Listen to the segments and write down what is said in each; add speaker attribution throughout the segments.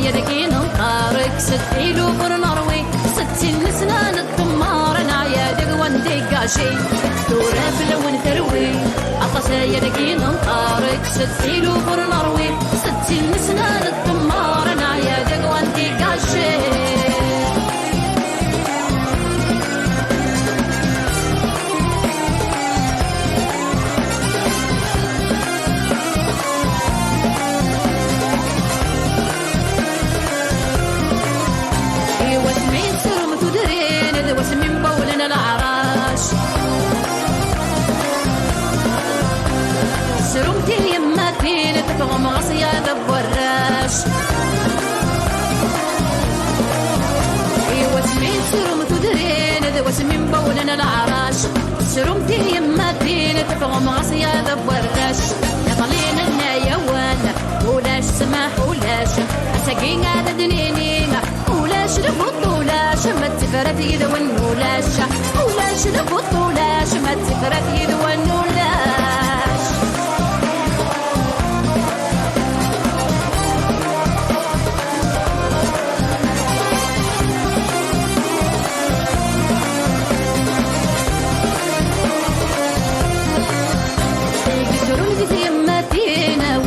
Speaker 1: يدكي نطارك ستيلو برنروي ستي نسنا نتمار نايا دقوان دقاشي دورة بلون تروي عطس يدكي نطارك ستيلو برنروي ستي نسنا نتمار نايا دقوان دقاشي سرمتي يما تين تفغم غصيا ذب الراش ايوا سمين سرمتو درين ذو سمين بولنا العراش سرمتي يما تين تفغم غصيا ذب الراش يطلين لنا يوان ولاش سماح ولاش اساقين هذا دنيني ولاش لفض ولاش ما تفرت يذون ولاش ولاش لفض ولاش ما تفرت يذون ولاش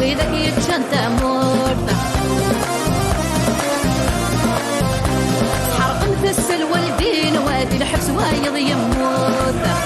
Speaker 1: وإذا يتشنت مورتا حرق نفس الوالدين وادي الحبس وايض يموت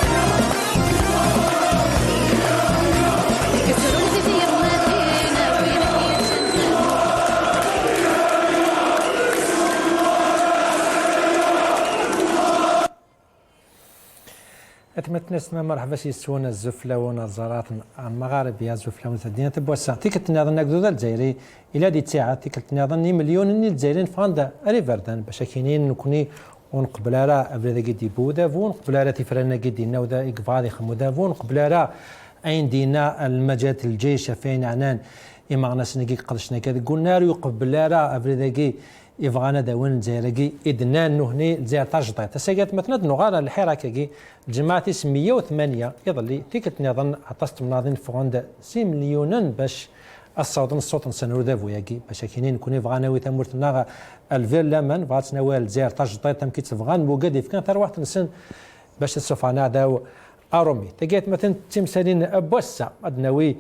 Speaker 2: أتمتنس ما مرحبا سيسونا الزفلة ونظارات المغارب يا زفلة ومتدينة بوسع تيك التناظن نقدو الجزائري إلى دي تساعة تيك التناظن مليون ني الجزائريين فاندا ريفردان باش كاينين نكوني ونقبل راه ابريدا قدي بودا فون قبل راه تفرنا قدي نودا إقفاضي خمودا فون قبل راه أين دينا المجال الجيش فين عنان إما غنا سنقي قدشنا كذا قلنا راه قبل راه ابريدا قي يبغانا داون زيرقي إدنان نهني زير تجطي تساقات مثلا نغالا الحراكة جماعة 108 يظلي تيك تنظن عطست مناظن فوند 6 مليون باش الصوت نسنرو دافو ياكي باش كاينين كوني بغانا وي تمورتنا الفير لمن بغات نوال زير تجطي تم كيت بغان موقدي كان تروح تنسن باش السفانا داو ارومي تلقيت مثلا تمثالين بوسع ادناوي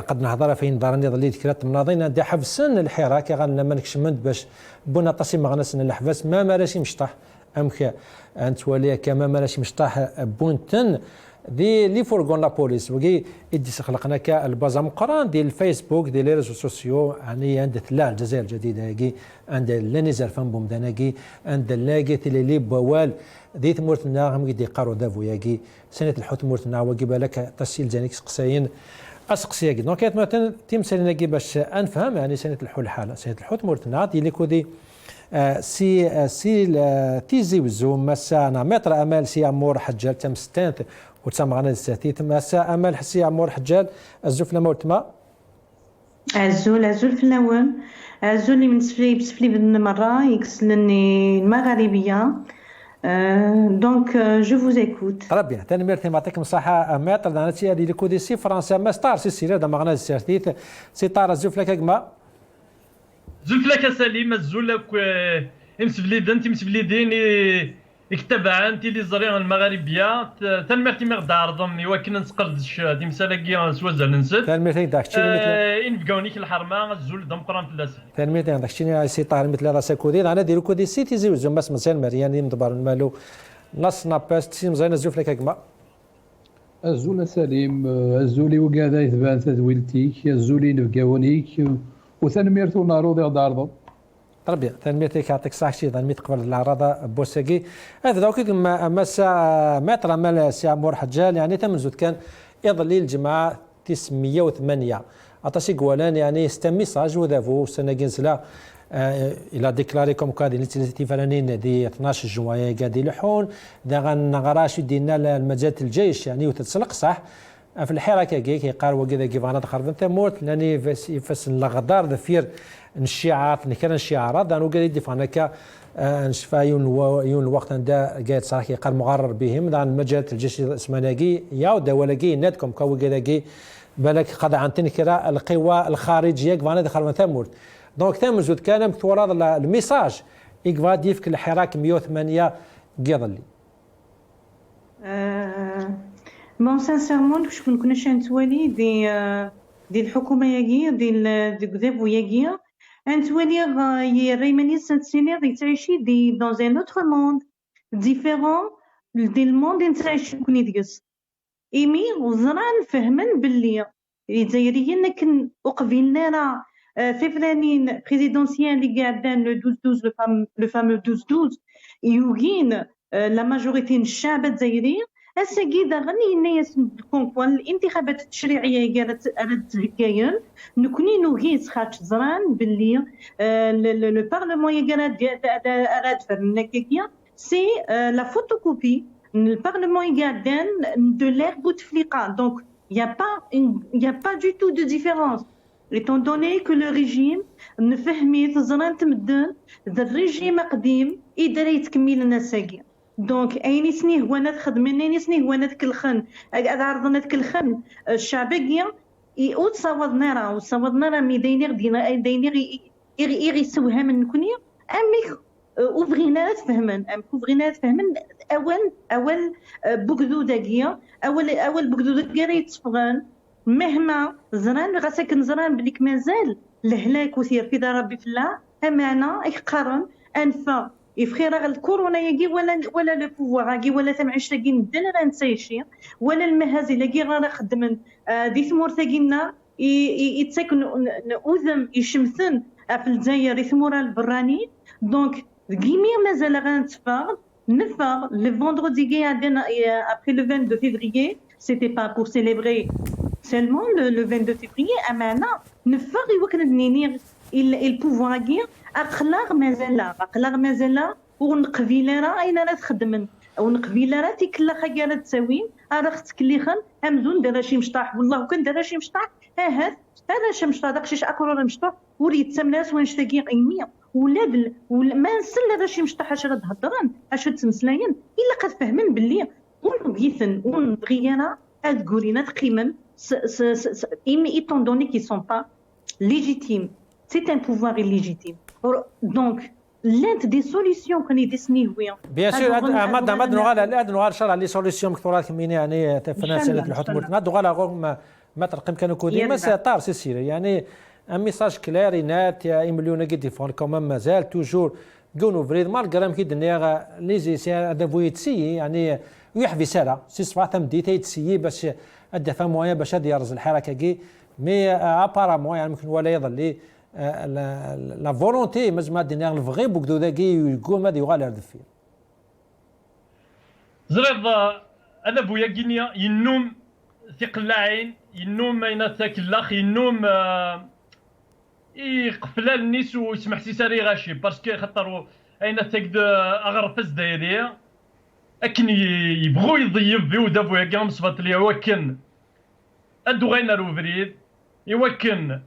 Speaker 2: قد نهضر فين دارني ظليت كرات مناضين دي حفسن الحراك غن لما نكشمند باش بونا طاسي مغنسن الحفاس ما ماراشي مشطح امك انت وليا كما ماراشي مشطح بونتن دي لي فورغون لا بوليس وكي ادي خلقنا كالبازا مقران ديال الفيسبوك ديال لي ريزو سوسيو يعني عند تلا الجزائر الجديده هاكي عند لانيزار فان بومداناكي عند لاقيت لي بوال دي ثمورتنا هم دي قارو دافو ياكي سنه الحوت مورتنا وكي بالك تسيل جانيك سقساين اسقسي ياكي دونك مثلا تيمثالنا كي باش انفهم يعني سنه الحول الحاله سنه الحوت مورتنا ديال كودي سي تيزي وزوم مسا انا متر امال سي امور حجال تم ستانت وتسمى غانا الساتيت مسا امال حسي امور حجال الزفله مورتما
Speaker 3: الزول في الاول الزول اللي من سفلي بالمره يكسلني المغاربيه دونك جو فوز ايكوت
Speaker 2: ربي ثاني ميرتي معطيكم الصحه متر انا تي هذه كودي سي فرنسا ما ستار سي سير هذا مغنى الساتيت سي طار الزفله كما
Speaker 4: زلفلك سليم الزولك مسبليدين يكتبع انت اللي زريان المغاربيه تنمرتي مغدا عرضمني ولكن نسقردش دي مسالاكي سوازر ننسد
Speaker 2: تنمرتي داكشي
Speaker 4: ان بقاونيك الحرمه الزول دم قران في اللاسي
Speaker 2: تنمرتي داكشي سي طار مثل راسا كودي انا ديرو كودي سيتي زي وزو ماس مزيان مريان مدبر المالو نص ناباس تي مزيان الزفله كما
Speaker 5: الزول سليم الزولي وكادا يتبان تدويلتيك الزولي نبقاونيك وثنميرتو نارو ديال دارضو
Speaker 2: ربي تنميرتك يعطيك الصحه شي ظنيت قبل العراضه بوساكي هذا دوك ما متر مال سي عمور حجال يعني تمنزود كان يظلي الجماعه 908 عطاسي قوالان يعني است ميساج وذافو سناكنسلا الى ديكلاري كوم كادي الانيشيتيف فرانين دي 12 جوايا قاعد يلحون دا غنغراش دينا المجال الجيش يعني وتتسلق صح في الحركه كيقال وكذا كيفانا تخرب انت موت لاني يفس الغدار دفير الشعارات نكرن الشعارات دانو قال يدي فانك نشفا يون الوقت دا قاعد صراحه كيقال مغرر بهم دان مجال الجيش الاسمناكي يا دولكي نادكم كو كذا بالك قد عن تنكرا القوى الخارجيه كيفانا دخل انت موت دونك ثم زود كلام ثورة الميساج إقفادي في الحراك 108 قيضلي.
Speaker 3: بون سانسيرمون باش ما كناش نتوالي دي الحكومه ياكي دي كذاب وياكي نتوالي ريماني سانسينير يتعيشي دون ان اوتر موند ديفيرون دي الموند نتعيش كوني ديس ايمي وزران فهمن باللي الجزائريين كن وقبلنا راه فيفرانين بريزيدونسيال اللي قاعدين لو 12 لو فامو 12 يوغين لا ماجوريتي الشعب الجزائري السيدة غني الناس كونكوان الانتخابات التشريعية قالت تهكاين نكوني نوغيس خاطش زران باللي لو بارلمون يقال فرنكاكيا سي لا فوتوكوبي البارلمون قاعدين دو لير بوتفليقة دونك y a pas du tout de différence étant donné que le régime نفهمي زران تمدن الريجيم قديم يقدر يتكمل الناس ساقي دونك اين سنيه وانا تخدمين اين سنيه وانا تكلخن عرضنا تكلخن الشعبيه وتصاوضنا راه مي داينير يغي سوها من كوني امي وبغينا تفهمن اول بوكدو داكيا اول بوكدو داكيا يتصفغان مهما زران غاساكن زران بليك مازال الهلاك وثير في دار ربي فلا امانه يقارن انفا يفخير غير الكورونا يجي ولا لو بوفوار يجي ولا تمعيش تاكي ندن راه نسايشي ولا المهازي لاكي راه خدمن دي ثمور تاكينا يتساكن اوذم يشمثن في الجزائر ثمور البراني دونك كيمي مازال غنتفاغ نفاغ لو فوندردي جاي عندنا ابري لو 22 février c'était pas pour célébrer seulement le 22 février امانه نفاغ يوكن دنيني البوفوار كي اقلاغ مازال ونقبيله راه اين راه تخدمن ونقبيله راه تيكلا خا تساوين راه اختك اللي خن امزون دار شي مشطاح والله كان دار شي مشطاح هذا شي مشطاح داكشي اكرو راه مشطاح وريت سملاس ونشتاقي قيميه ولاد ما نسل راه شي مشطاح اش راه تهضرن اش تمسلاين الا قد فهمن باللي ونبغيثن ونبغينا تقولينا تقيمن ايمي ايتون دوني كي سون با ليجيتيم c'est un pouvoir illégitime donc l'un des solutions qu'on est destiné
Speaker 2: bien sûr ماد نغال شرع لي سوليسيون كثرات كمين يعني تفناسله الحكومه ماد نغال ما ترقم كانوا كودي ما طار سي يعني ان ميساج كلير نات يا مليون قد فون كومام مازال توجور كونو فريد مالغرام كي دنيا لي زي سي هذا بويتسي يعني ويحفي سالا سي صفات مدي تيتسي باش الدفع مويا باش يرز الحركه كي مي ابارامون يعني ممكن ولا يظل لي لا فولونتي مزما دينيغ الفغي بوكدو داكي يقول ما يغال هذا فيه
Speaker 4: زريض انا بويا كينيا ينوم ثقل العين ينوم اين تاكلاخ ينوم يقفل الناس ويسمح سيساري غاشي باسكو خاطر اين تاكد اغرفز دايريه اكن يبغوا يضيف فيو دافو يا كام صفات لي وكن ادو غينا روفريد يوكن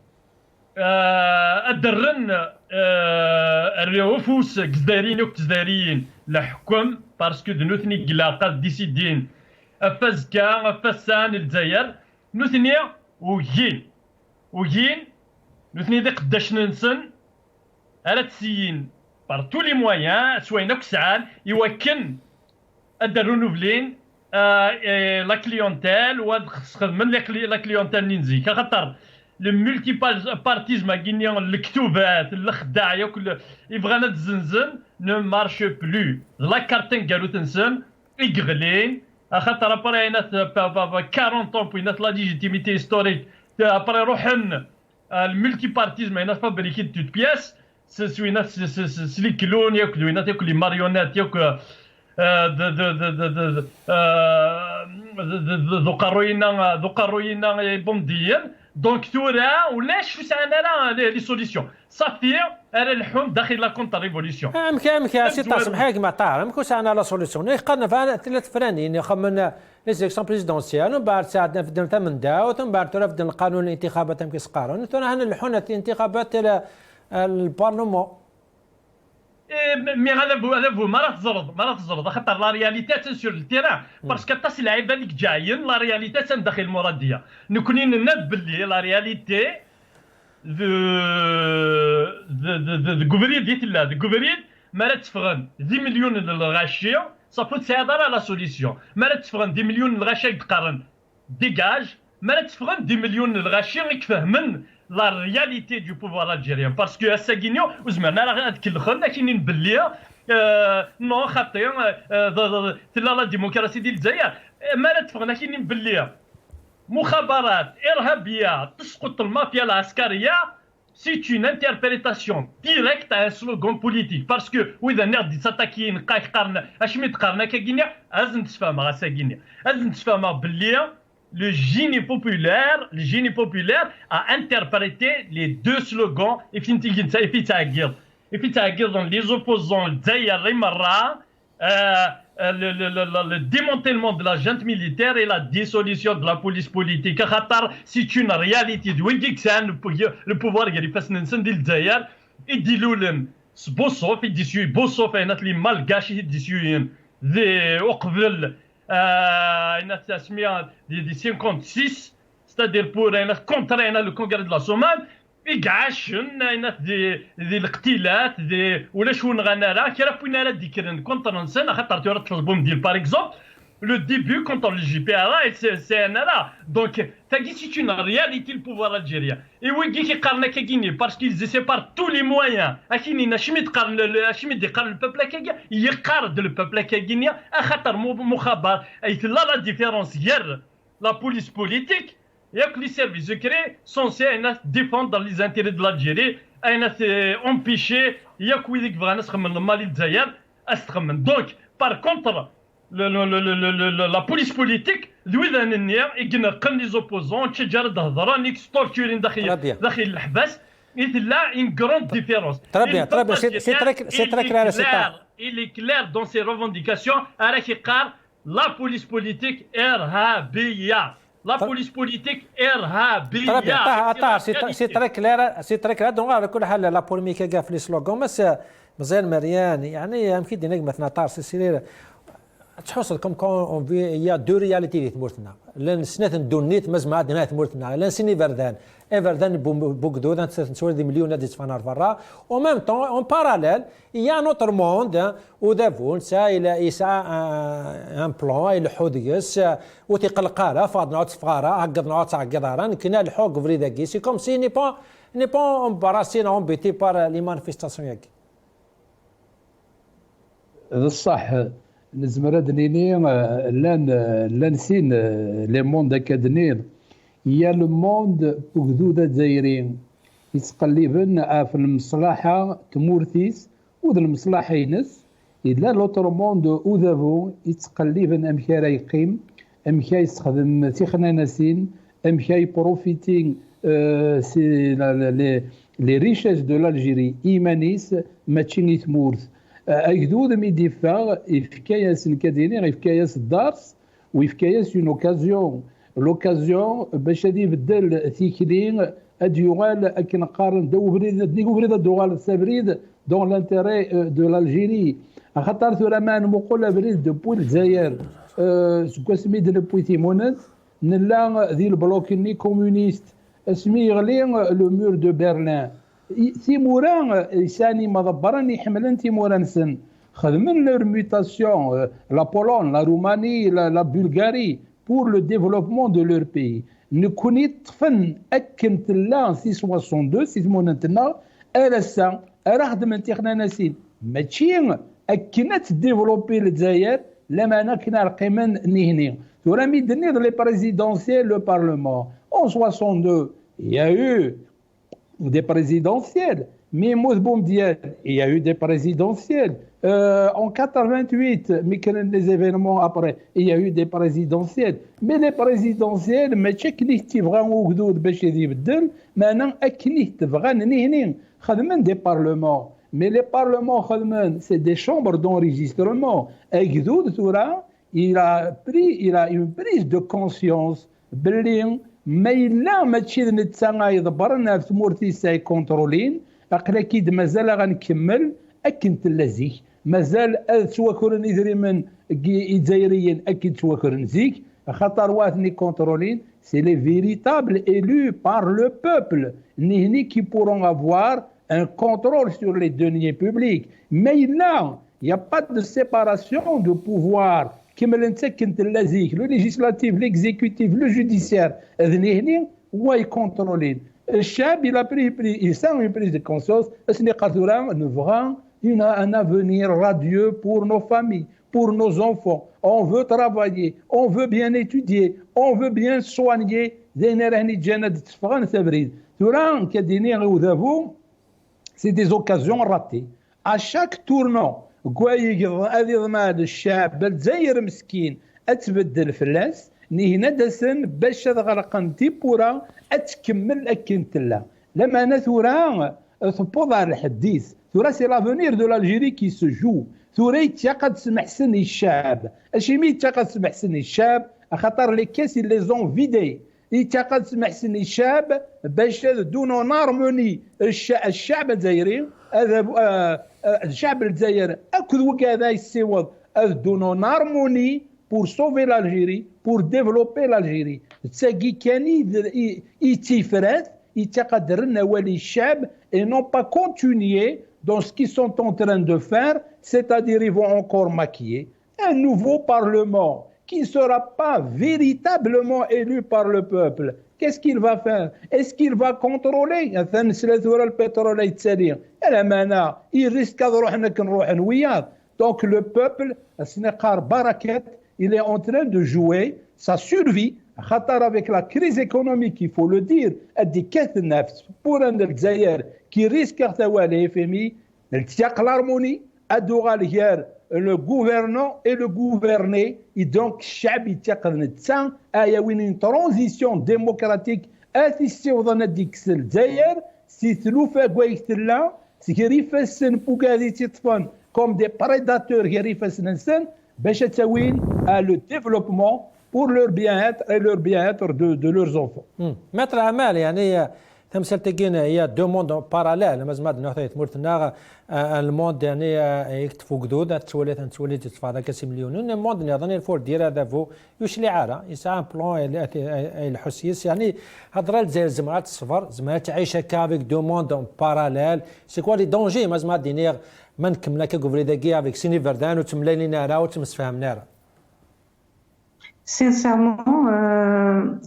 Speaker 4: الدرن الريوفوس جزائريين وكزائريين لحكم باسكو نوثني قلاقه ديسيدين افازكا افاسان الجزائر نوثني وجين نوثني دي قداش ننسن على تسيين بار تو لي مويان سوينا كسعان يوكن الدرونوفلين لا كليونتيل وخدم لا كليونتيل نينزي خاطر الملتي بارتيزم كينيا الكتوبات الخداع ياكل يبغانا تزنزن نو مارش بلو لا كارتين قالوا تنسن يغلين خاطر ابري نات 40 طون بوينات لا ليجيتيميتي هيستوريك ابري روحن الملتي بارتيزم هنا فابريكي توت بياس سوينا سلي كلون ياكلوا هنا تاكل لي ماريونات ياكل ذو قروينا بومديين دونك تورا ولاش واش انا راه لي سوليسيون صافي راه الحوم داخل لا كونتر ريفوليسيون
Speaker 2: امكن سي تاسم حاجه ما طار امكن انا لا سوليسيون يقرنا ثلاث فرانين يخمن لي زيكسيون بريزيدونسيال ومن بعد ساعه في ثمن داوت ومن بعد ترفد القانون الانتخابات يمكن سقارون ترى هنا الحونه الانتخابات البرلمان
Speaker 4: مي هذا بو ما راه تزرد خاطر لا رياليتي سور التيران باسكو تصل لعيبه اللي جايين لا رياليتي داخل المراديه نكوني نناد باللي لا رياليتي ذا كوفريد ديت لا ذا كوفريد ما لا تفغن 10 مليون الغاشيه صافو تساعد على لا سوليسيون ما لا تفغن 10 مليون الغاشيه يتقارن ديجاج ما لا تفغن 10 مليون الغاشيه يفهمن لا رياليتي دو بوفوار الجيريان باسكو اساكينيو وزمرنا راه نتكلخن لكن بلي نو خاطي تلا لا ديمقراطيه ديال الجزائر ما لا تفغن لكن بلي مخابرات ارهابيه تسقط المافيا العسكريه سي اون انتربريتاسيون ديريكت ان سلوغون بوليتيك باسكو واذا نغدي تاتاكي نقاي قارن اش مي تقارن كاكينيا لازم تفهمها ساكينيا لازم تفهمها بلي le génie populaire a interprété les deux slogans et puis dans les opposants le démantèlement de la junte militaire et la dissolution de la police politique. C'est une réalité. Le pouvoir qui est passé dans le Zaïre et dit l'oulen Bossov et dit Bossov et les malgaches et dit des Okvel des 56, c'est-à-dire pour contre le congrès de la Somalie. يقعشن ذي الاقتلاات ذي ولا شون غنارا كرافونا لا ديكرن كونتر نسن خاطر تورا البوم ديال باغ اكزومبل لو ديبي كونتر لي جي بي ار سي ان لا دونك تاكي سي اون رياليتي البوفوار الجيريا اي ويكي كيقارن كاكيني باسكو يز سيبار تو لي مويان اكيني ناشمي تقارن اشمي يقارن البوبل كاكيا يقارد البوبل كاكينيا خاطر مخابر اي لا ديفيرونس ير لا بوليس بوليتيك ياك لي سيرفيس سكري سونسي ديفوند les intérêts de l'Algérie empêcher ياك ويديك بغا ناس تخمم المالي الجزائر استخمم دونك بار كونتر لا بوليس بوليتيك ذوي النية يقنقن لي زوبوزون تشجر الهضره نيك ستورتورين داخل الحبس لا une grande différence.
Speaker 2: Très bien, c'est très clair.
Speaker 4: Il est clair dans ses revendications la police politique RHBIA. La police politique RHBIA.
Speaker 2: C'est très clair. Donc على كل حال لا بوليميك كاع في لي سلوغون مزيان مريان يعني يمكن دينك مثلا طار سيرير تحس كم كون يا دو رياليتي اللي تمورتنا لان سنات دونيت مزمع دنا تمورتنا لان سيني فردان بوكدو نسول دي مليون دي تفانار فرا او ميم طون اون باراليل يا نوتر موند او دافون سا الى اسا ان بلان الى حوديس وتقلقاله فاضنا تفقاره عقدنا تعقدارا كنا الحوق فريداكي سي كوم سي ني با امباراسين امبيتي بار لي مانيفيستاسيون ياك
Speaker 5: الصح نزمر دنيني لان سين لي موند كادنين يا لو موند بوكدودا دايرين يتقلبن في المصلحه تمورثيس وذ المصلحه ينس الا لوتر موند اوذافو يتقلبن امكا يقيم امكا يستخدم تخناناسين امكا يبروفيتين سي لي ريشيس دو لالجيري ايمانيس ماتشي يتمورث أجدود ميدي فاغ يفكاياس الكاديني يفكاياس الدارس ويفكاياس اون اوكازيون لوكازيون باش غادي يبدل ثيكلين اديوغال اكن قارن دو بريد ديكو بريد دوغال سابريد دون لانتيري دو لالجيري خاطر ثورا ما نقول بريد دو بول الجزائر سكوا سميت لو تيمونات نلا ذي البلوكيني كومونيست اسمي يغلي لو مور دو برلين تيموران يساني مضبران يحملن تيموران سن خدمن لور ميوتاسيون لا بولون لا روماني لا بلغاري pour le développement de leur pays نكوني طفن اكن تلا سي 62 سي مونتنا ارسا راه خدمن تيخنا ناسين ماشي اكنت ديفلوبي الجزائر لما انا كنا القيمن نهني تورا ميدني لي بريزيدونسيال لو بارلمون en 62 il y a eu des présidentielles. Mais il y a eu des présidentielles. En 88, mais les événements après, il y a eu des présidentielles. Mais les présidentielles, mais تشك اللي تيبغى وجدود باش يبدل maintenant اكني تبغى نهني خدمن des parlements. Mais les parlements خدمن c'est des chambres d'enregistrement. وجدود تورا il a une prise de conscience باللي ما إلا ماشي نتا يدبرنا في تمورتي ساي كونترولين أقلا كيد مازال غنكمل أكن تلازيك مازال توكرن إدريمن الجزائريين أكيد توكرن زيك خاطر واتني كونترولين c'est les véritables élus par le peuple qui pourront avoir un contrôle sur les deniers publics. Mais là, il n'y a pas de séparation de pouvoir. Le législatif, l'exécutif, le judiciaire, où ils contrôlent. Le chef, il a pris une prise de conscience. Nous verrons un avenir radieux pour nos familles, pour nos enfants. On veut travailler, on veut bien étudier, on veut bien soigner. C'est des occasions ratées. À chaque tournant, الشعب الجزائر مسكين اتبدل فلاس هنا دسن باش تغرقن تيبورا اتكمل اكن تلا لما انا ثورا تبوض على الحديث ثورا سي لافونير دو لالجيري كي سو جو ثورا يتقد سمح سن الشعب اشي مي يتقد سمح سن الشعب خاطر لي كاس لي زون فيدي يتقد سمح سن الشعب باش دونو نارموني الشعب الجزائري الشعب الجزائري اكد وكذا يسيوض دونو نارموني pour sauver l'Algérie, pour développer l'Algérie. تساقي كاني يتفرات يتقدرن ولي الشعب et non pas continuer dans ce qu'ils sont en train de faire, c'est-à-dire ils vont encore maquiller un nouveau parlement qui ne sera pas véritablement élu par le peuple. Qu'est-ce qu'il va faire? Est-ce qu'il va contrôler? le pétrole il risque de نروح نوياض. Donc le peuple, il est en train de jouer sa survie avec la crise économique, il faut le dire, pour un Algérien qui risque de FMI, l'harmonie, le gouvernant et le gouverné, et donc une transition démocratique comme des prédateurs le développement pour leur bien-être et leur bien-être de leurs enfants.
Speaker 2: Maître Amal, يعني تمثل تجينا هي دو موند باراليل مازال ما نعطيت مرتنا الموند يعني يكتفوا جدود تولي تتفاضل كاسي مليون الموند نظن الفور دير هذا فو يوش لي عاره يسعى بلان الحسيس يعني هضره زي الزمرات الصفر زمرات تعيش كافيك دو موند باراليل سي كوا لي دونجي مازال دينيغ ما نكمل هكا قبل داكي افيك سيني فردان وتمليني نارا وتمسفهم نارا.
Speaker 3: Sincèrement,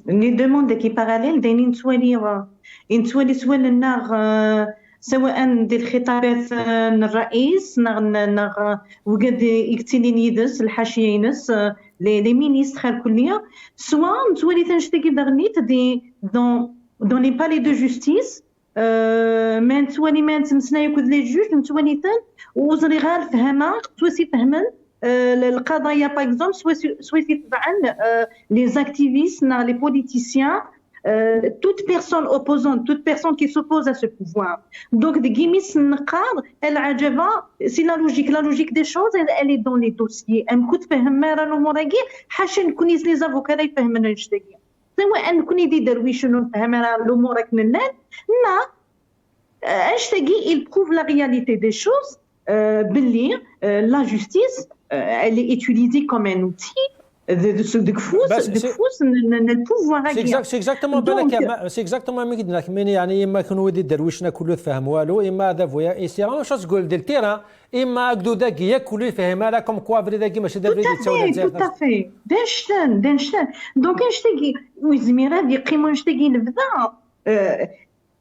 Speaker 3: les demandes qui parallèles دايرين نتولي سوال النار سواء ديال الخطابات الرئيس نغ وقد يكتلين يدس الحاشيه ينس لي مينيستر الكليه سواء نتولي تنشتكي دغنيت دي دون لي بالي دو جوستيس ما نتولي ما نتمسنا يكون لي جوج نتولي تن وزري غير فهمها توسي فهمن القضايا باغ اكزومبل سوي تبعن لي زاكتيفيست لي بوليتيسيان toute personne opposante, toute personne qui s'oppose à ce pouvoir. Donc, de Guimis Nkar, elle a c'est la logique des choses, elle est dans les dossiers. Elle m'écoute فهمنا الأمور حاشا نكوني les avocats يفهمنا نشتكي. سواء نكوني دي درويش نفهمنا الأمور كنلان لا أشتكي il prouve la réalité des choses باللي la justice elle est utilisée comme un outil de pouvoir agir.
Speaker 2: C'est exactement ما قلنا لك يعني اما كانوا ودي درويشنا كله فهم والو اما هذا فويا يصير شو تقول ديال التيران اما قدو داكيا كله فهمها لا كوم كوافري داكي ماشي دابا
Speaker 3: يتساوى tout à fait دانشتان دونك نشتكي وزميره دي قيمه نشتكي نبدا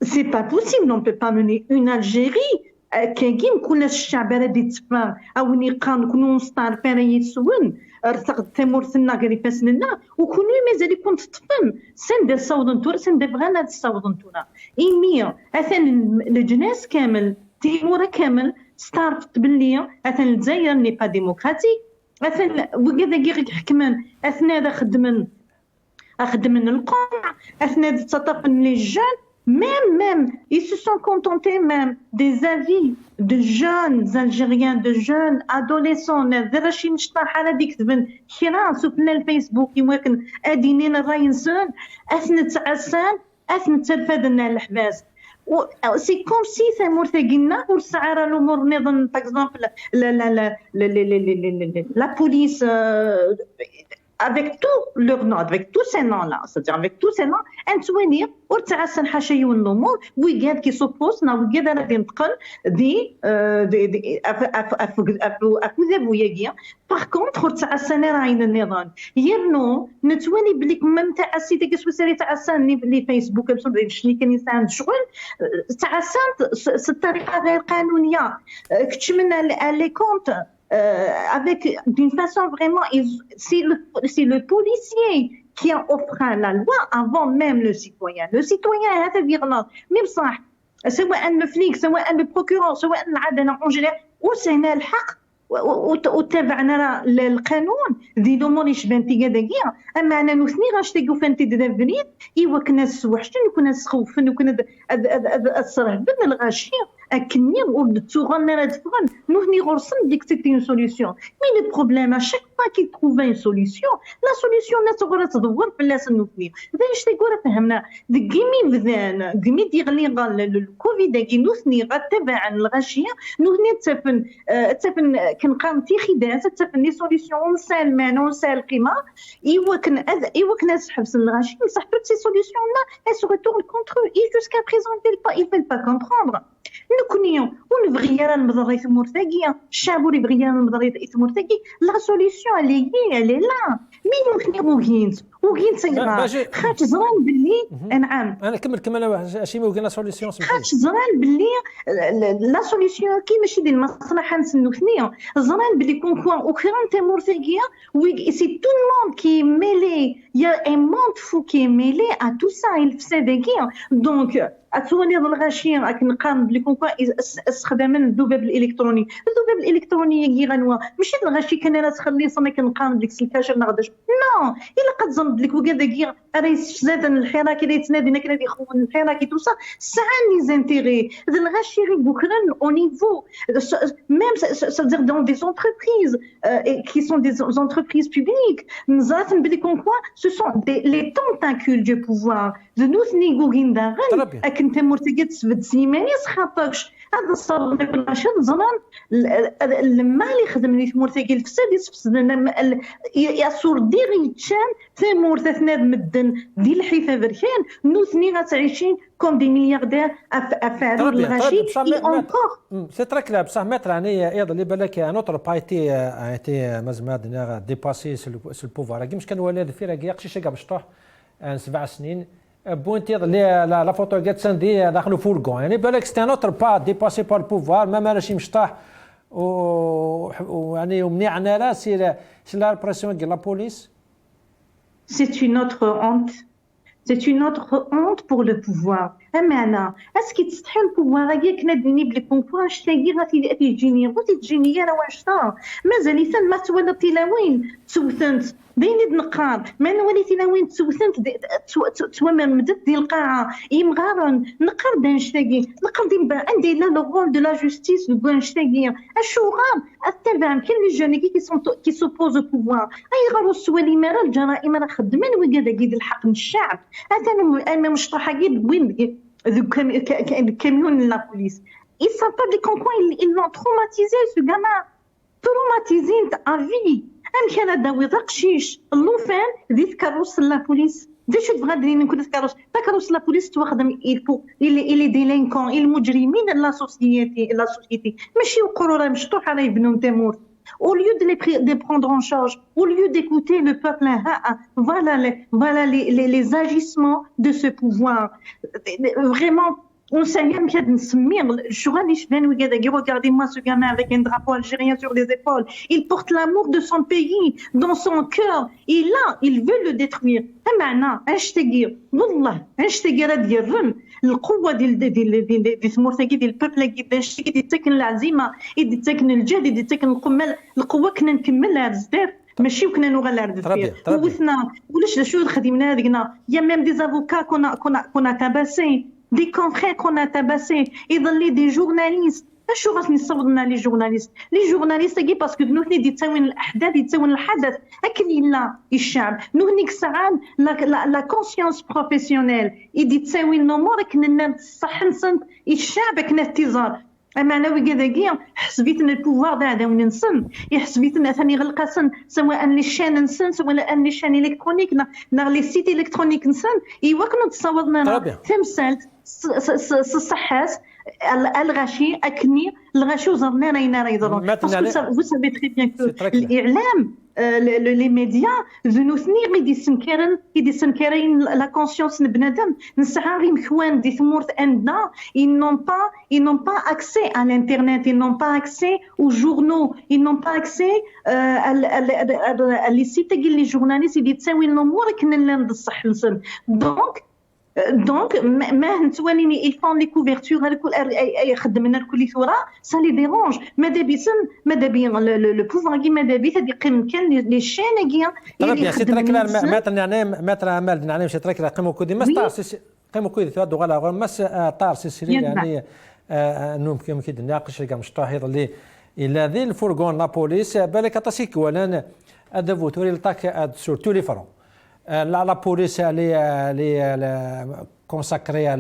Speaker 3: c'est pas possible on peut pas mener une Algérie كاين كل الشعب راه يتفاهم او نيقان كونوا مستعرفين يتسون ارتقد تمورثنا قريفاسنا وكونوا مازال يكون تطفم سند الصوضنتور سند بغانا الصوضنتورا ايميا اثن الجناس كامل تيمورا كامل استعرفت باللي اثن الجزائر ني با ديموكراتيك اثن وكذا كي حكمان اثنا خدمن القمع اثنا تطفن لي جان Même, ils se sont contentés même des avis de jeunes Algériens, de jeunes adolescents. ذراشي نشطح على ديك تبن كرا سوفنا الفيسبوك يمكن ادينين الراي نسون اثنت عسان اثنت تلفادنا الحباس سي كوم سي ثمور ثقلنا ورسعر الامور نظن باغ اكزومبل لا بوليس avec tous leurs noms, avec tous ces noms-là, c'est-à-dire avec tous ces noms, انتواني ورتعسن حاشايون الامور ويقاد كي سوبوسنا ويقاد انا غادي نتقن دي افوزابو ياكيا باغ كونطخ ورتعسن راين النظام يرنو نتواني بلي ميم تاع السيتي كسوسري تعسن لي فيسبوك بصح شني كان يساعد شغل تعسنت الطريقه غير قانونيه كتشمنا لي كونت avec d'une façon vraiment c'est le policier qui a offert la loi avant même le citoyen هذا بيغلط مي بصح سواء الفليك سواء البروكورور سواء العداله اونجينير وسهنا الحق وتابعنا القانون ذي دومون يشبان تيغا داكيا اما انا نثني غاشتيغو فانتي دافنيت ايوا كنا سوحشتن كنا سخوفن وكنا الصرح بن الغاشيه اكني ودتوغن راه دفغن نثني غرسن ديك سيتي اون سوليوشن مي لو بروبليم اشاك با كي تروفا اون سوليوشن لا سوليوشن الناس غير تدور في الناس نثني هذا اش تيقول فهمنا دكيمي بذان كمي ديغلي غال الكوفيد كي نثني غتبع الغاشيه نثني تفن كنقام تيخيدات تفن لي سوليوشن نسال معنا ونسال القيمه ايوا كنا سحبس الغاشي بصح توت سي سوليوشن لا سو ريتورن كونتر اي جوسكا بريزون il fait pas comprendre نكونيو ونبغي راه المضري ثمورتاكيه الشعب اللي بغي المضري ثمورتاكي لا سوليوشن اللي لا مين نخني وكين صغار خاطر زران باللي نعم
Speaker 2: انا كمل اشي ما وكنا سوليوشن
Speaker 3: خاطر زران باللي لا سوليوشن كي ماشي ديال المصلحه نسنو ثنيه زران باللي كونكوان اوكران تمورتاكيه وي سي تو الموند كي ميلي يا ان موند فو كي ميلي ا تو سا الفسادكيه دونك اتوني الغاشيه راك نقام بلي كونكوا استخدام الذباب الالكتروني كي غنوا ماشي الغاشي كان انا تخلي صنا كنقام ديك الكاشر نغداش نو الا قد ظن بليك وكذا كي راه زاد الحراك اللي تنادينا كنا يخون الحراك توصا ساعه لي زانتيغي الغاشي غير بوكران او نيفو ميم ça veut dire dans des entreprises qui sont des entreprises publiques nous avons بلي كونكوا ce sont les tentacules du pouvoir de nous نيغوغين داغن كنت مرتقد سبت سيماني سخاطكش هذا الصبر كل شيء زمان لما اللي خدم لي مرتقد الفساد يسفسد يا صور ديري تشان ثمور تثناد مدن ديال الحيفا بركان نوثني غتعيشين كوم دي ملياردير افعال الغاشي اي اونكور
Speaker 2: سي تري كلاب بصح ماتر يعني ايضا اللي بالك ان اوتر بايتي مازال ديباسي سو البوفوار كي مش كان ولاد في راكي قشيشه كاع باش تروح 7 سنين بوينتي لا فوتو قالت ساندي داخلوا فورغون يعني بالك سي ان اوتر با ديباسي بار البوفوار ما ماشي مشطاح ويعني ومنيعنا لا سي لا ريبريسيون ديال لا بوليس.
Speaker 3: C'est une autre honte. C'est une autre honte pour le pouvoir. أمانة أسكي تستحي البوفوار غير كنا ديني بلي كونكوا شتاقي غادي تجيني غادي تجيني أنا واش صار مازال يثن ما تولدتي لا وين توثنت ديني نقار ما نوليتي لا وين توثنت توامر مدد ديال القاعة يمغارن نقار دانشتاقي نقار دي عندي لا لو رول دو لا جوستيس دو بانشتاقي الشغام التبع كاين لي جوني كي سوبوز البوفوار اي غارو السوالي مرا الجرائم راه خدمين وكذا كيد الحق من الشعب انا مش طاحه كيد وين le camion de la police. Ils savent pas comment ils l'ont traumatisé, ce gamin. Traumatisé à vie. Un Canada où il l'oufan, dit carrosse la police. Dès que tu vas dire une carrosse la police, tu vas dire il est délinquant, il est mujrimin la société. Mais si au Corona, je te parle de Temur. Au lieu de les prendre en charge, au lieu d'écouter le peuple, voilà les agissements de ce pouvoir. Vraiment, on sait même qu'il y a une smir. Regardez-moi ce gamin avec un drapeau algérien sur les épaules. Il porte l'amour de son pays dans son cœur. Et là, il veut le détruire. القوه ديال ثمورتاكي ديال البوبل كيفاش تسكن العزيمه تسكن الجهد تسكن القوه كنا نكملها بزاف ماشي وكنا نغلى وثنا ولاش شو خدمنا دينا يا ميم دي افوكا كنا تاباسي دي كونفرير كنا تاباسي يضلي دي جورناليست شو غادي نصوضنا لي جورناليست كي باسكو نوثني دي تساوين الاحداث يتساوين الحدث اكن لا الشعب نوثنيك ساعات لا كونسيونس بروفيسيونيل يدي تساوين نمور كنا صح نسن الشعب كنا اعتذار اما انا وكذاكيا حسبيتنا البوفوار دا عدا وين نسن حسبيتنا ثاني غلقاسن سواء لي شان نسن سواء لي شان الكترونيك نا لي سيت الكترونيك نسن ايوا كنا تصاوضنا تمثال الصحاس الغاشي اكني الغاشي وزرنا راينا يضرون باسكو vous savez très bien que الاعلام لي ميديا ذنوثني غيدي سنكرين لا كونسيونس بنادم نسعى غير مخوان دي ثمورت عندنا ils n'ont pas accès à l'internet, ils n'ont pas accès aux journaux, ils n'ont pas accès à les sites ديال لي جورناليست اللي تساوي الامور كنا لا بصح نسن دونك ما نتوانيني ils font les couvertures الكل يخدمنا الكل ثوره ça les dérange ماذا بي لو بوفوار كي ماذا بي هذه قيم كان لي شين كيا
Speaker 2: اللي يخدمنا مثلا عمال يعني مش ترك قيمه كودي ما ستار قيمه كودي تودو غلا مس طار سيري يعني نوم كيما ناقش كاع مش طاهر اللي الى ذي الفورغون لا بوليس بالك تاسيك ولا هذا فوتوري الطاك سور تو لي فرون la police est consacrée à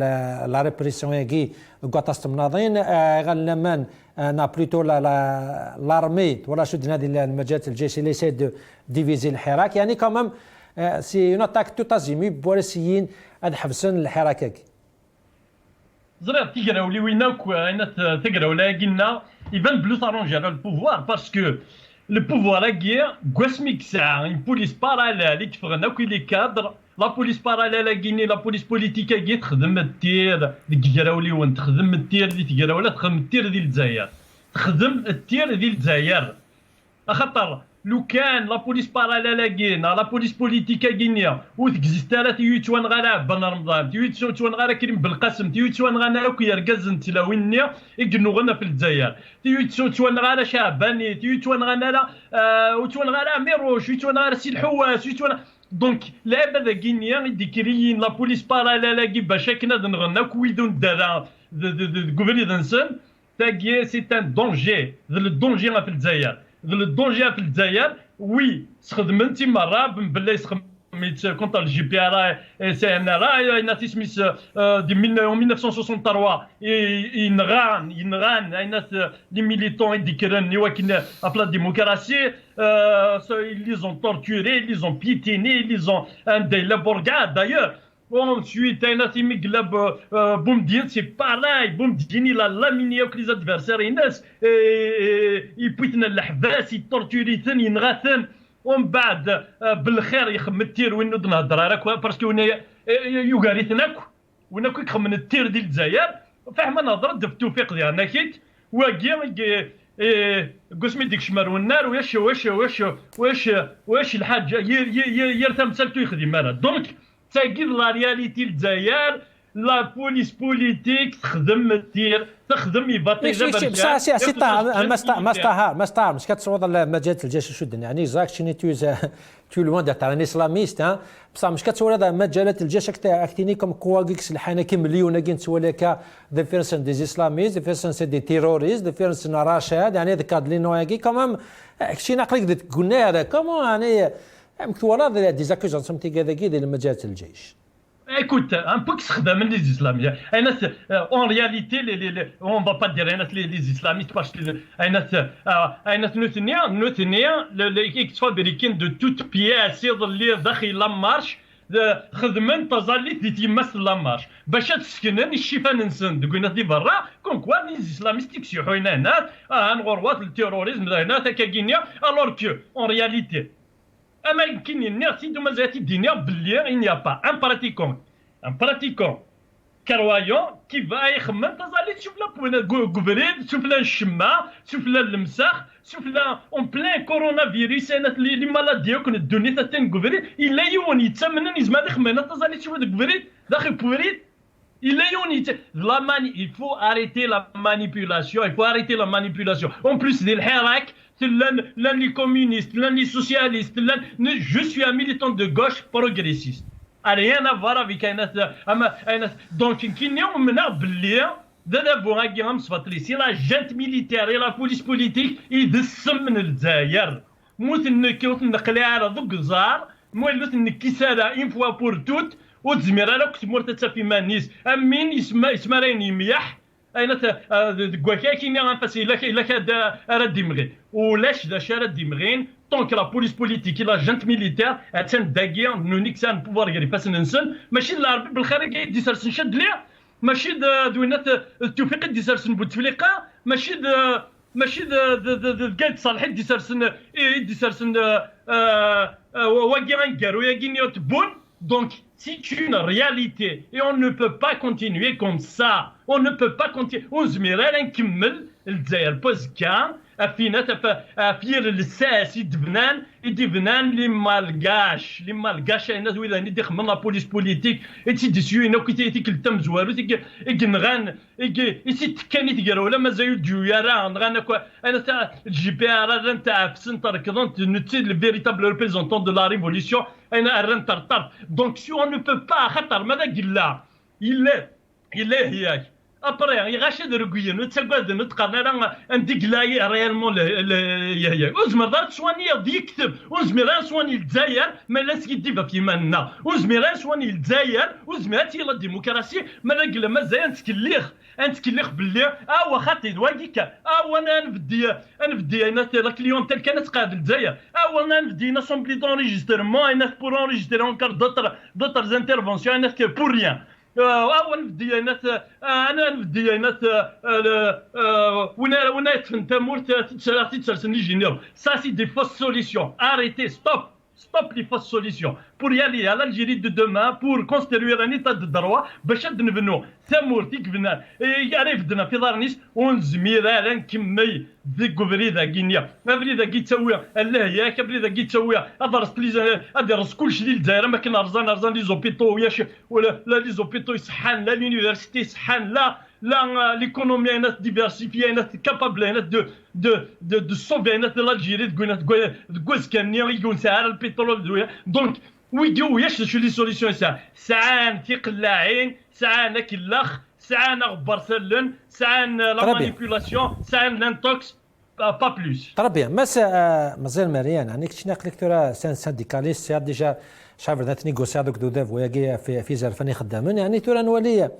Speaker 2: la répression qui قطست مناضين غالبا نا بلوتو l'armée ولا شد هذه المجالات الجيش اللي سيد ديفيزي الحراك يعني كمان سي اون اتاك تو تازيمي بوليسيين هاد حبسن الحراك هكي
Speaker 4: زرا تيغراو لي ويناك انا تيغراو لا قلنا يبان بلو طارونجي على البوفوار باسكو le pouvoir la guerre Guasmik ça une police parallèle qui ferait n'aucun les cadres la police parallèle à Guinée la police politique à Guinée تخدم التير الجراولي وين تخدم التير اللي تجراولا تخدم التير ديال الجزائر تخدم التير ديال الجزائر خاطر لو كان لا بوليس باراليل كينا لا بوليس بوليتيك كينيا وتكزيستالات يوتوان غالا بن رمضان يوتوان غالا كريم بالقاسم يوتوان غانا كو يركزن تلاوينيا يقنو غنا في الجزائر يوتوان غالا شعباني يوتوان غانا لا يوتوان غالا ميروش يوتوان غالا سي الحواس يوتوان دونك لعبه كينيا ديكريين لا بوليس باراليل كي باش كنا نغنا كويدون دارا غوفرنسن تاكي سي ان دونجي ذا الدونجي في الجزائر الدونجي في الجزائر وي استخدمتي مره بالله يسخميت كونت الجي بي ار سي ان ار ناتي سميس دي 1963 ينغان ناس لي ميليتون ديكرن ولكن ابلا ديموكراسي ils les ont torturés ils les ont piétinés ils les ont des laborgades d'ailleurs ensuite Boumdien c'est pareil Boumdien il a laminé les adversaires يبيتنا الحباس يطورتوريتن ينغاثن ومن بعد بالخير يخم التير وين نهضر راك باسكو يوغاريتناك وناك يخمن التير ديال الجزائر فاحنا نهضر بالتوفيق ديالنا كيت واكي قسمي ديك شمار والنار واش الحاج يرتم سالتو يخدم مالا دونك تاكيد لا رياليتي الجزائر لا بوليس بوليتيك تخدم التير تخدم يباطي
Speaker 2: جبر سي ما ستار مش كتصوض مجالات الجيش شدن يعني زاك شني تو لوان تاع الاسلاميست بصح مش كتصور هذا مجالات الجيش اكتيني كم كواكس الحانا كي مليون كي نتولك ذا فيرسن دي اسلاميست ذا فيرسن سي دي تيروريست ذا فيرسن راشد يعني هذا كاد لي نوياكي كمان شي نقلك قلنا هذا كمان يعني مكتوره دي زاكوزون سمتي كذا كي ديال مجالات الجيش
Speaker 4: Écoute, un peu que c'est les islamistes. En réalité, on ne va pas dire les islamistes parce que nous tenons de toutes pièces dans la marche. خدمن تظلت تيمس لا مارش باش تسكنن الشفا ننسن دقينا دي برا كون كوا لي اسلاميستيك سيحوينا هنا نغروات التيروريزم هنا تاكاكينيا الور كو اون رياليتي اما يمكن الناس يدو مازالتي الدنيا باللي il n'y a pas un pratiquant كرويون كيف يخمم تظلت شوف لا غوفرين شوف لا الشمه شوف لا المساخ شوف لا اون بلان كورونا فيروس انا لي مالادي كون الدنيا تاتين غوفرين الا يون يتسمن نزما دخمنا تظلت شوف غوفرين داخل بوريت الا يون لا ماني il faut arrêter la manipulation il faut arrêter la manipulation en plus ديال الحراك لان لي كومونيست لان لي سوسياليست لان je suis un militant de gauche progressiste rien à voir avec donc كاين منا باللي دابا غاكي غنصفط لي سي لا جانت ميليتير لا بوليس بوليتيك يدسم من الجزائر موت نكوت نقلي على دوك الزار مولوت نكيسالا اون فوا بور توت وتزمير على كتمور تتسافي مانيس امين اسما راني ميح اين كواكا كيني غنفاسي الا كاد راه ديمغين ولاش داش راه ديمغين طونك لا بوليس بوليتيك لا جنت ميليتير اتان داكيا نونيك سان بوفوار غير فاس ننسن ماشي لا ربي بالخير كيدي سرسن شد ليا ماشي دوينات التوفيق دي سرسن بوتفليقه ماشي قاعد صالح دي سرسن واكي غنكارو يا كينيو تبون. Donc, c'est une réalité et on ne peut pas continuer comme ça. On ne peut pas continuer. On se met à نكمل الجزائر بوزكا افينات افير الساس يدبنان لي مالغاش الناس ولا ندي خمن لا بوليس بوليتيك تي ديسيو انا كنت تيك تم زوارو تيك نغان تي تكاني تيرا ولا مازال ديو يا راه نغان انا تاع الجي بي ار نتاع فسن تركضون نتي لو فيريتابل ريبريزونتون دو لا ريفوليسيون انا ران طرطر. دونك سي اون نو بو با خاطر ماذا قال الا هياك ابري غاشي دركوين نتسقاد نتقرن راه نديك لا ريالمون يا وزمر سواني يكتب وزمر سواني الجزائر ما لاس كيديفا في مالنا وزمر سواني الجزائر وزمرتي لا ديمقراطيه ما قال مازال نتكلخ باللي واخا واكيكا وانا نفدي انا لا كليونتيل كانت قاد الجزائر وانا نفدي انا سومبلي دونجسترمون انا بور انجستري اونكار دوتر انترفونسيون انا بور ريان انا نفدي ناس ونا تنتمر تتسرسن جينير سا سي دي فوس سوليسيون اريتي ستوب لي فوس سوليسيون بور يالي على الجيري دو دومان بور كونستروير ان ايتا دو دروا باش نبنو ثمورتي كبنا يعرفنا في دارنيس ونزمير نكمي ديكوفريدا كينيا افريدا كي تسوي الله ياك افريدا كي تسوي ادرس لي ادرس كلشي ديال الجزائر ما كاين ارزان لي زوبيتو ياش ولا لا لي زوبيتو يصحان لا لونيفرسيتي يصحان لا ليكونومي ناس ديفيرسيفي ناس كابابل ناس دو سوفي ناس الجيري تقول كان يكون سعر البترول دونك ويديو ياش شو لي سوليسيون ساعان تيقلاعين ساعان كلاخ ساعان غبر سلن ساعان لا مانيبيولاسيون ساعان لانتوكس با بلوس. ترى بيان
Speaker 2: مازال مريان يعني كنت نقلك سان سانديكاليست سي ديجا شعب ذات نيغوسيا دوك دوداف ويا في زرفاني خدامين يعني تورا نولي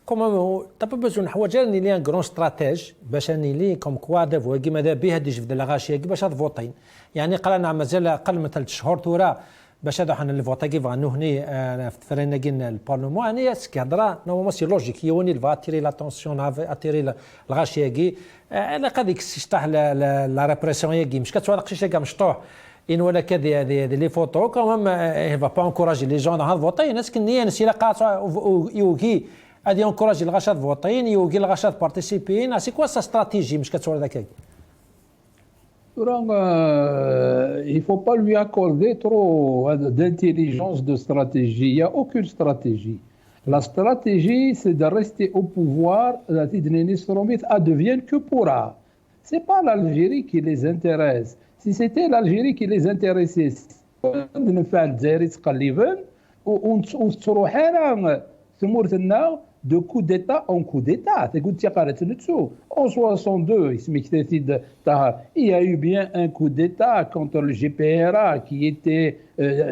Speaker 2: كوم طب بزون حوايج راني لي ان كرون استراتيج باش راني لي كوم كوا داف ويا ماذا به هاد جبد لاغاشيا باش هاد فوطين يعني قرانا مازال اقل من 3 شهور تورا باش هذا حنا اللي فوتا كيف غنو هني فرينا كين البارلمون يعني سكادرا نو سي لوجيك يوني الفا اتيري لاتونسيون اتيري الغاشياكي انا قاديك سيشطح لا ريبريسيون ياكي مش كتوالق شي كاع مشطوح ان ولا كذا لي فوتو كوم فا با انكوراجي لي جون هاد فوتين ناس كنيه نسي لا يوكي هادي انكوراجي الغاشات فوتين يوكي الغاشات بارتيسيبين سي كوا سا استراتيجي مش كتوالق داك
Speaker 5: il ne faut pas lui accorder trop d'intelligence de stratégie. Il n'y a aucune stratégie. La stratégie, c'est de rester au pouvoir. La devienne que pourra. Ce n'est pas l'Algérie qui les intéresse. Si c'était l'Algérie qui les intéressait, de coup d'État en coup d'État. En 62, il y a eu bien un coup d'État contre le GPRA qui était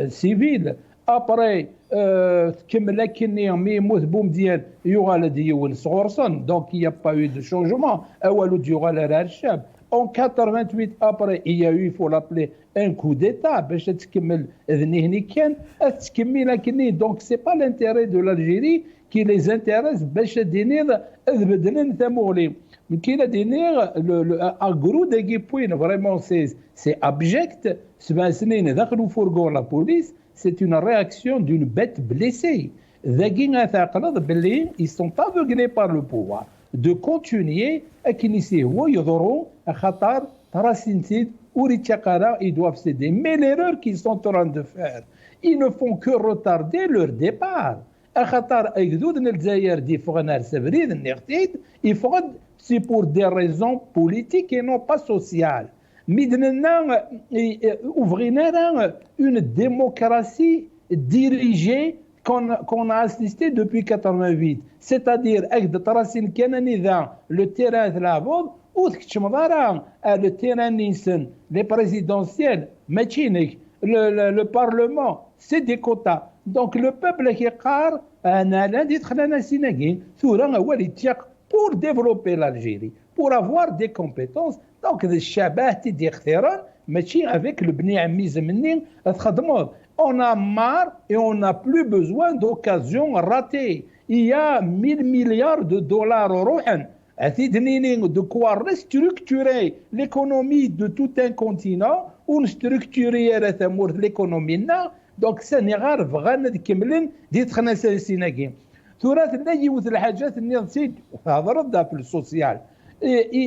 Speaker 5: civil. Après, donc il n'y a pas eu de changement. En 88, après, il y a eu, il faut l'appeler, un coup d'État. Donc, ce n'est pas l'intérêt de l'Algérie qui les intéresse. Vraiment, c'est abject. La police, c'est une réaction d'une bête blessée. Ils sont aveuglés par le pouvoir de continuer à initier ils doivent céder. Mais l'erreur qu'ils sont en train de faire, ils ne font que retarder leur départ. C'est pour des raisons politiques et non pas sociales. Une démocratie dirigée qu'on a assisté depuis 88, c'est-à-dire le terrain de la vote le terrain les présidentielles, le Parlement, c'est des quotas. Donc le peuple qui pour développer l'Algérie, pour avoir des compétences. Donc, الشباب تيدي اختيران ماشي avec le بني عمي زمني تخدموا. On a marre et on n'a plus besoin d'occasions ratées. Il y a 1000 milliards de dollars روحا. De quoi restructurer l'économie de tout un continent ou structurer l'économie. Donc, Sénégal vraiment كاملين دي تخنا سيناكي. تراث لا يوث الحاجات اللي نسيت هضرت في السوسيال.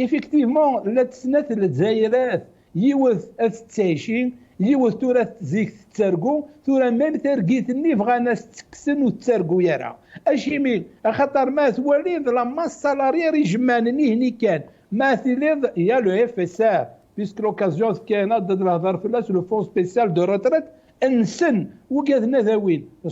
Speaker 5: إفكتيفمون لا تسنات الجزائرات يوث التعيشين يوث تراث زيك تسرقو ثورا ميم ترقيتني بغا ناس تكسن وتسرقو يرا اشيمي خاطر ما ثواليد لا ماس سالاريير يجمعني هني كان ما ثليض يا لو اف اس ار بيسك لوكازيون كاينه ضد الهضر فلاس لو فون سبيسيال دو روتريت انسن وقادنا ذاوين 100%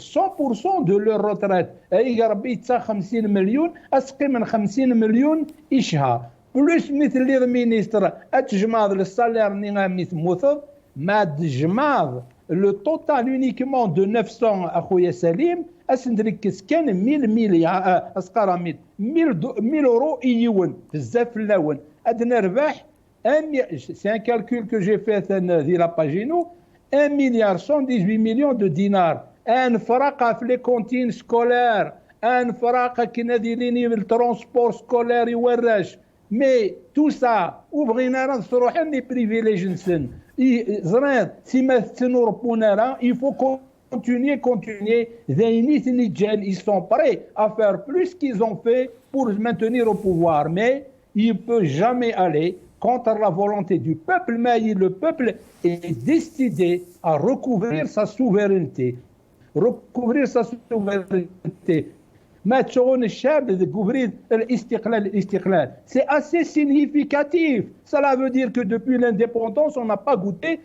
Speaker 5: دو لو روتريت اي ربي تا 50 مليون اسقي من 50 مليون اشهر بلوس مثل لي مينيستر اتجماض للسالير ني موثض ما تجماض لو توتال يونيكمون دو 900 اخويا سليم اسندركس كان 1000 مليار اسقرا 1000 اورو ايون بزاف اللون ادنا ربح سي ان كالكول كو جي فيت دي لا باجينو 1 مليار 118 مليون دو دينار ان فرق في لي كونتين سكولير ان فرق كنا ديريني بالترونسبور سكولير يوراش مي تو سا وبغينا نصروح لي بريفيليج نسن زران سيما تسنو ربونا راه il faut continuer ils sont prêts à faire plus qu'ils ont fait pour se maintenir au pouvoir mais il ne peut jamais aller contre la volonté du peuple mais le peuple est décidé à recouvrir sa souveraineté ما تشغل الشاب découvrir الاستقلال c'est assez significatif. Cela veut dire que depuis l'indépendance on n'a pas goûté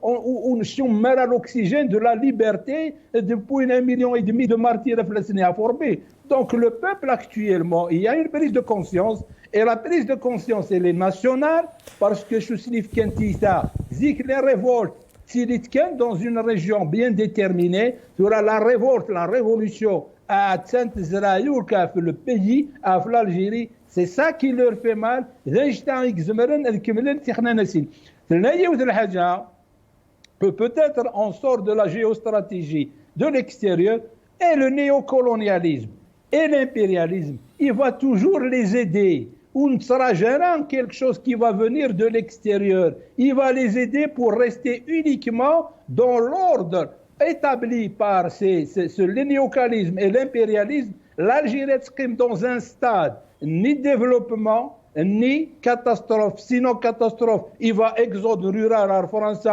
Speaker 5: on à l'oxygène de la liberté depuis 1,5 million de martyrs à former. Donc le peuple actuellement il y a une prise de conscience et la prise de conscience elle est nationale parce que je suis ça zik les révoltes dans une région bien déterminée, sur la révolte, la révolution à Saint-Israël, le pays, à l'Algérie, c'est ça qui leur fait mal. Peut-être on sort de la géostratégie de l'extérieur et le néocolonialisme et l'impérialisme, il va toujours les aider. Ou ne sera jamais quelque chose qui va venir de l'extérieur. Il va les aider pour rester uniquement dans l'ordre établi par le néocalisme et l'impérialisme. L'Algérie est dans un stade ni développement, ni catastrophe. Sinon catastrophe, il va exode rural à France,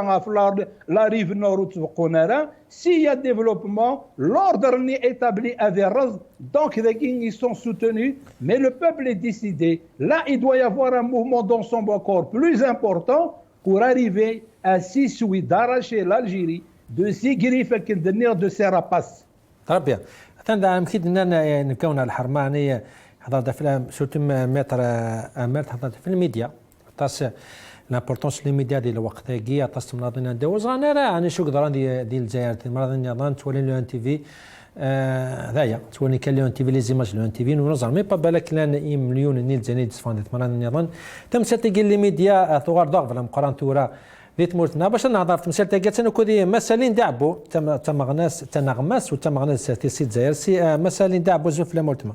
Speaker 5: la rive nord de Konara. S'il y a développement, l'ordre n'est établi à des races. Donc ils sont soutenus, mais le peuple est décidé. Là, il doit y avoir un mouvement d'ensemble encore plus important pour arriver à d'arracher l'Algérie de ces griffes et de ses rapaces.
Speaker 2: Très bien. Attends, مكيد اننا نكون الحرماني حضرت فيلم سورتو متر امرت حضرت في الميديا تاس لامبورطونس لي ميديا ديال الوقت كي تاس مناضلين دوز انا راه انا شو قدران ديال الجزائر مرض نظام تولي لو ان تي في هذايا تولي كان لو ان تي في لي زيماج لو ان تي في ونظر مي با بالك لان مليون نيل زانيد فاندت مرض النظام تمثل تقول لي ميديا ثوار ضغط لما قران تورا ديت مورتنا باش نهضر في مسألة كاتسن كودي مسالين دعبو تمغناس تنغماس وتمغناس تيسيت زاير سي مسالين دعبو زوف لا مورتما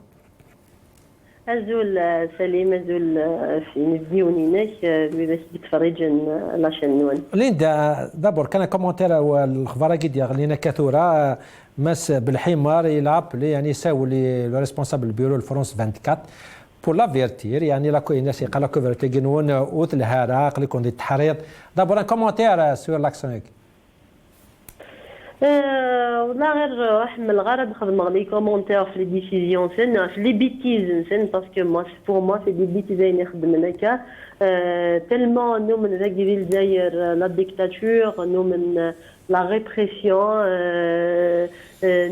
Speaker 6: أزول سليم أزول في نفديونينك باش تتفرجن لاشين نون
Speaker 2: ليندا دابور كان كومونتير والخبار ديال لينا كثوره ماس بالحمار يلعب لي يعني يساوي لي لو ريسبونسابل بيرو الفرونس 24 pour l'avertir يعني لا الناس قال لك فيرتي جنون اوت الهراق اللي كون دي التحريض دابور ان كومونتير سور لاكسيون
Speaker 6: والله غير احمل غير نخدم لي كومونتير في لي ديسيزيون سن في لي بيتيز سن باسكو موا بور موا سي دي بيتيز اللي نخدم هكا تالمون نو من ذاك ديال الجزائر لا ديكتاتور نو من لا ريبريسيون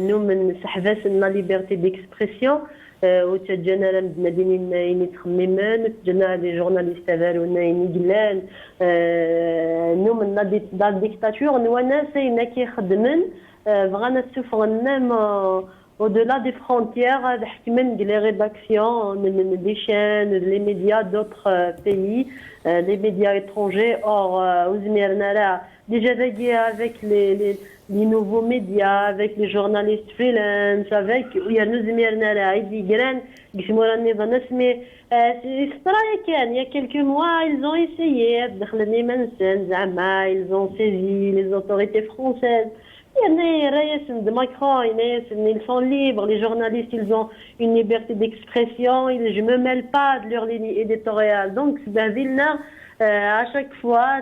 Speaker 6: نو من سحباس لا ليبرتي ديكسبرسيون وتجانا المدينين يني تخممن تجانا لي جورناليست فالونا يني قلال نو من لا ديكتاتور نوانا سينا كيخدمن بغانا تسوفغنا au-delà des frontières, même les rédactions, des chaînes, les médias d'autres pays, les médias étrangers. Or, déjà avec les nouveaux médias, avec les journalistes freelance, avec il y a quelques mois, ils ont essayé, ils ont saisi les autorités françaises. De Macron, ils sont libres, les journalistes, ils ont une liberté d'expression, je ne me mêle pas de leur ligne éditoriale. Donc, à chaque fois,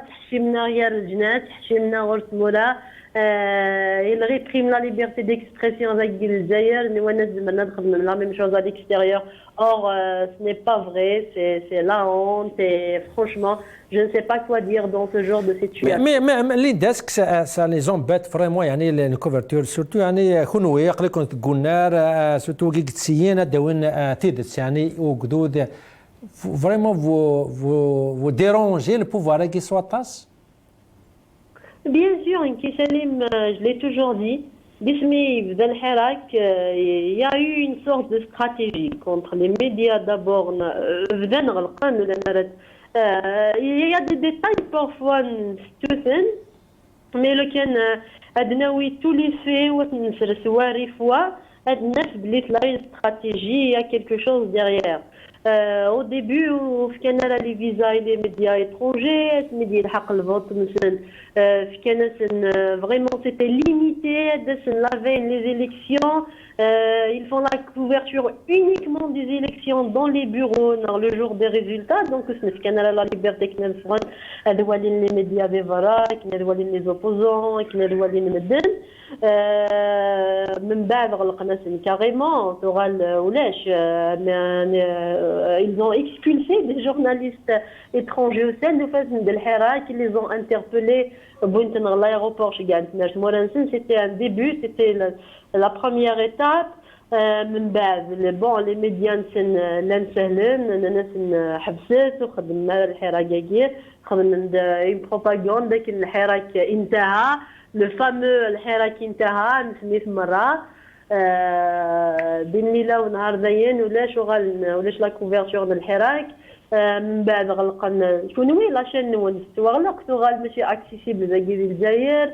Speaker 6: il réprime la liberté d'expression avec la même chose à l'extérieur. Or, ce n'est pas vrai, c'est la honte et franchement, je ne sais pas quoi dire dans ce genre de situation.
Speaker 2: Mais les desks, ça les embête vraiment, يعني les couvertures, surtout يعني كونوا يقلقون تقولنا surtout كي تسيين داون تيدس يعني وقدود vraiment vous dérangez le pouvoir qui soit tasse.
Speaker 6: Bien sûr, Inki Salim, je l'ai toujours dit, il y a eu une sorte de stratégie contre les médias d'abord. Il y a des détails parfois, mais le tous les faits, une stratégie, il y a quelque chose derrière. Au début, les visas et les médias étrangers, vraiment c'était limité, la veille les élections, ils font la couverture uniquement des élections dans les bureaux le jour des résultats. Donc la liberté les médias les opposants, carrément ils ont expulsé des journalistes étrangers au sein de qui les ont interpellés à l'aéroport. C'était un début, c'était la première étape. Les médias une propagande le fameux الحراك انتهى نسميه مرة بين ليلة ونهار زين ولاش لا كوفرتور ديال الحراك من بعد غلقنا شكون لا شين نونستو غلقتو ماشي اكسيسيبل زي الجزائر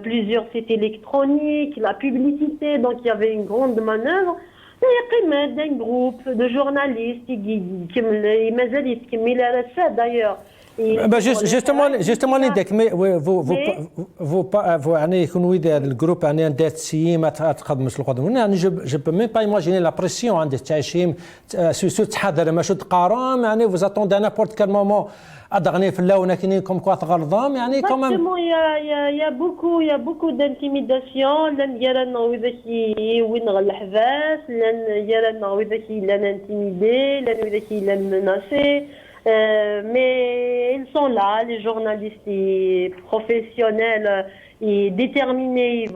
Speaker 6: plusieurs sites électroniques la publicité donc il y avait une grande manœuvre قيمة d'un groupe de journalistes qui مازال يتكمل على ça d'ailleurs.
Speaker 2: Justement, le groupe je peux même pas imaginer la pression vous attendez à n'importe quel moment comme quoi
Speaker 6: il y a beaucoup d'intimidation mais ils sont là, les journalistes professionnels et déterminés, ils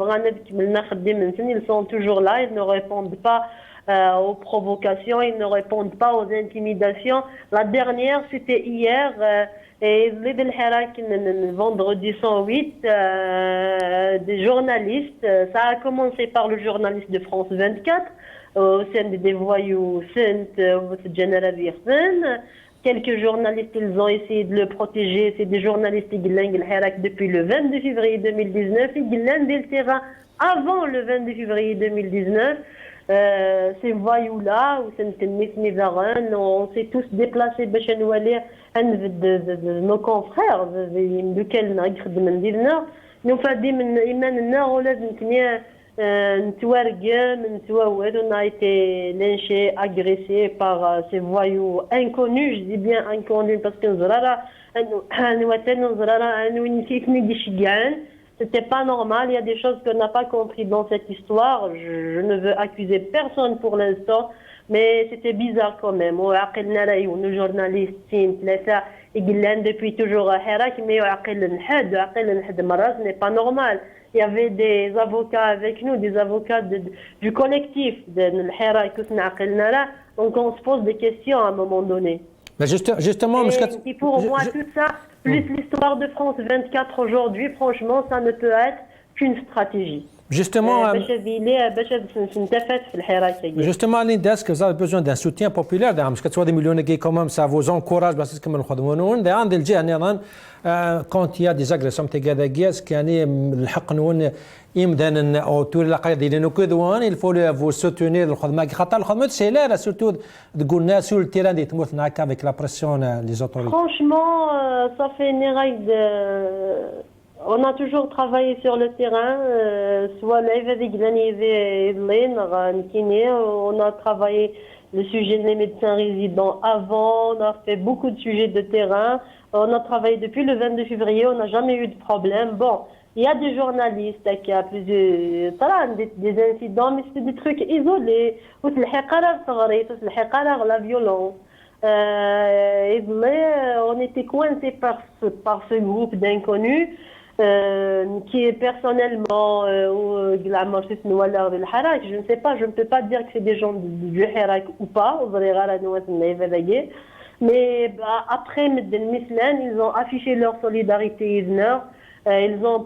Speaker 6: sont toujours là, ils ne répondent pas aux provocations, ils ne répondent pas aux intimidations. La dernière, c'était hier, et vendredi 108, des journalistes, ça a commencé par le journaliste de France 24, au sein des voyous, quelques journalistes, ils ont essayé de le protéger. C'est des journalistes qui depuis le 22 février 2019. Ils ont le terrain avant le 22 février 2019. Ces voyous-là, on s'est tous déplacés de nos confrères. Nous on a été lynché, agressé par ces voyous inconnus, je dis bien inconnus parce que c'était pas normal, il y a des choses qu'on n'a pas compris dans cette histoire, je ne veux accuser personne pour l'instant, mais c'était bizarre quand même. Nos journalistes, depuis toujours mais ce n'est pas normal. Il y avait des avocats avec nous, des avocats du collectif de donc on se pose des questions à un moment donné.
Speaker 2: Mais justement,
Speaker 6: et pour moi, tout ça, plus l'histoire de France 24 aujourd'hui, franchement, ça ne peut être qu'une stratégie.
Speaker 2: Justement, justement, Linda, est-ce que vous avez besoin d'un soutien populaire? Parce que tu vois des millions qui quand même, ça vous encourage. Parce que quand il y a des agressions, il faut vous soutenir. Surtout sur le terrain avec la pression des autorités.
Speaker 6: Franchement, ça fait une règle. On a toujours travaillé sur le terrain, soit on a travaillé le sujet des médecins résidents avant, on a fait beaucoup de sujets de terrain, on a travaillé depuis le 22 février, on n'a jamais eu de problème. Bon, il y a des journalistes qui ont des incidents, mais c'est des trucs isolés, la violence. On était coincés par ce groupe d'inconnus. Qui est personnellement je ne sais pas, je ne peux pas dire que c'est des gens du Hirak ou pas, mais après ils ont affiché leur solidarité, ils ont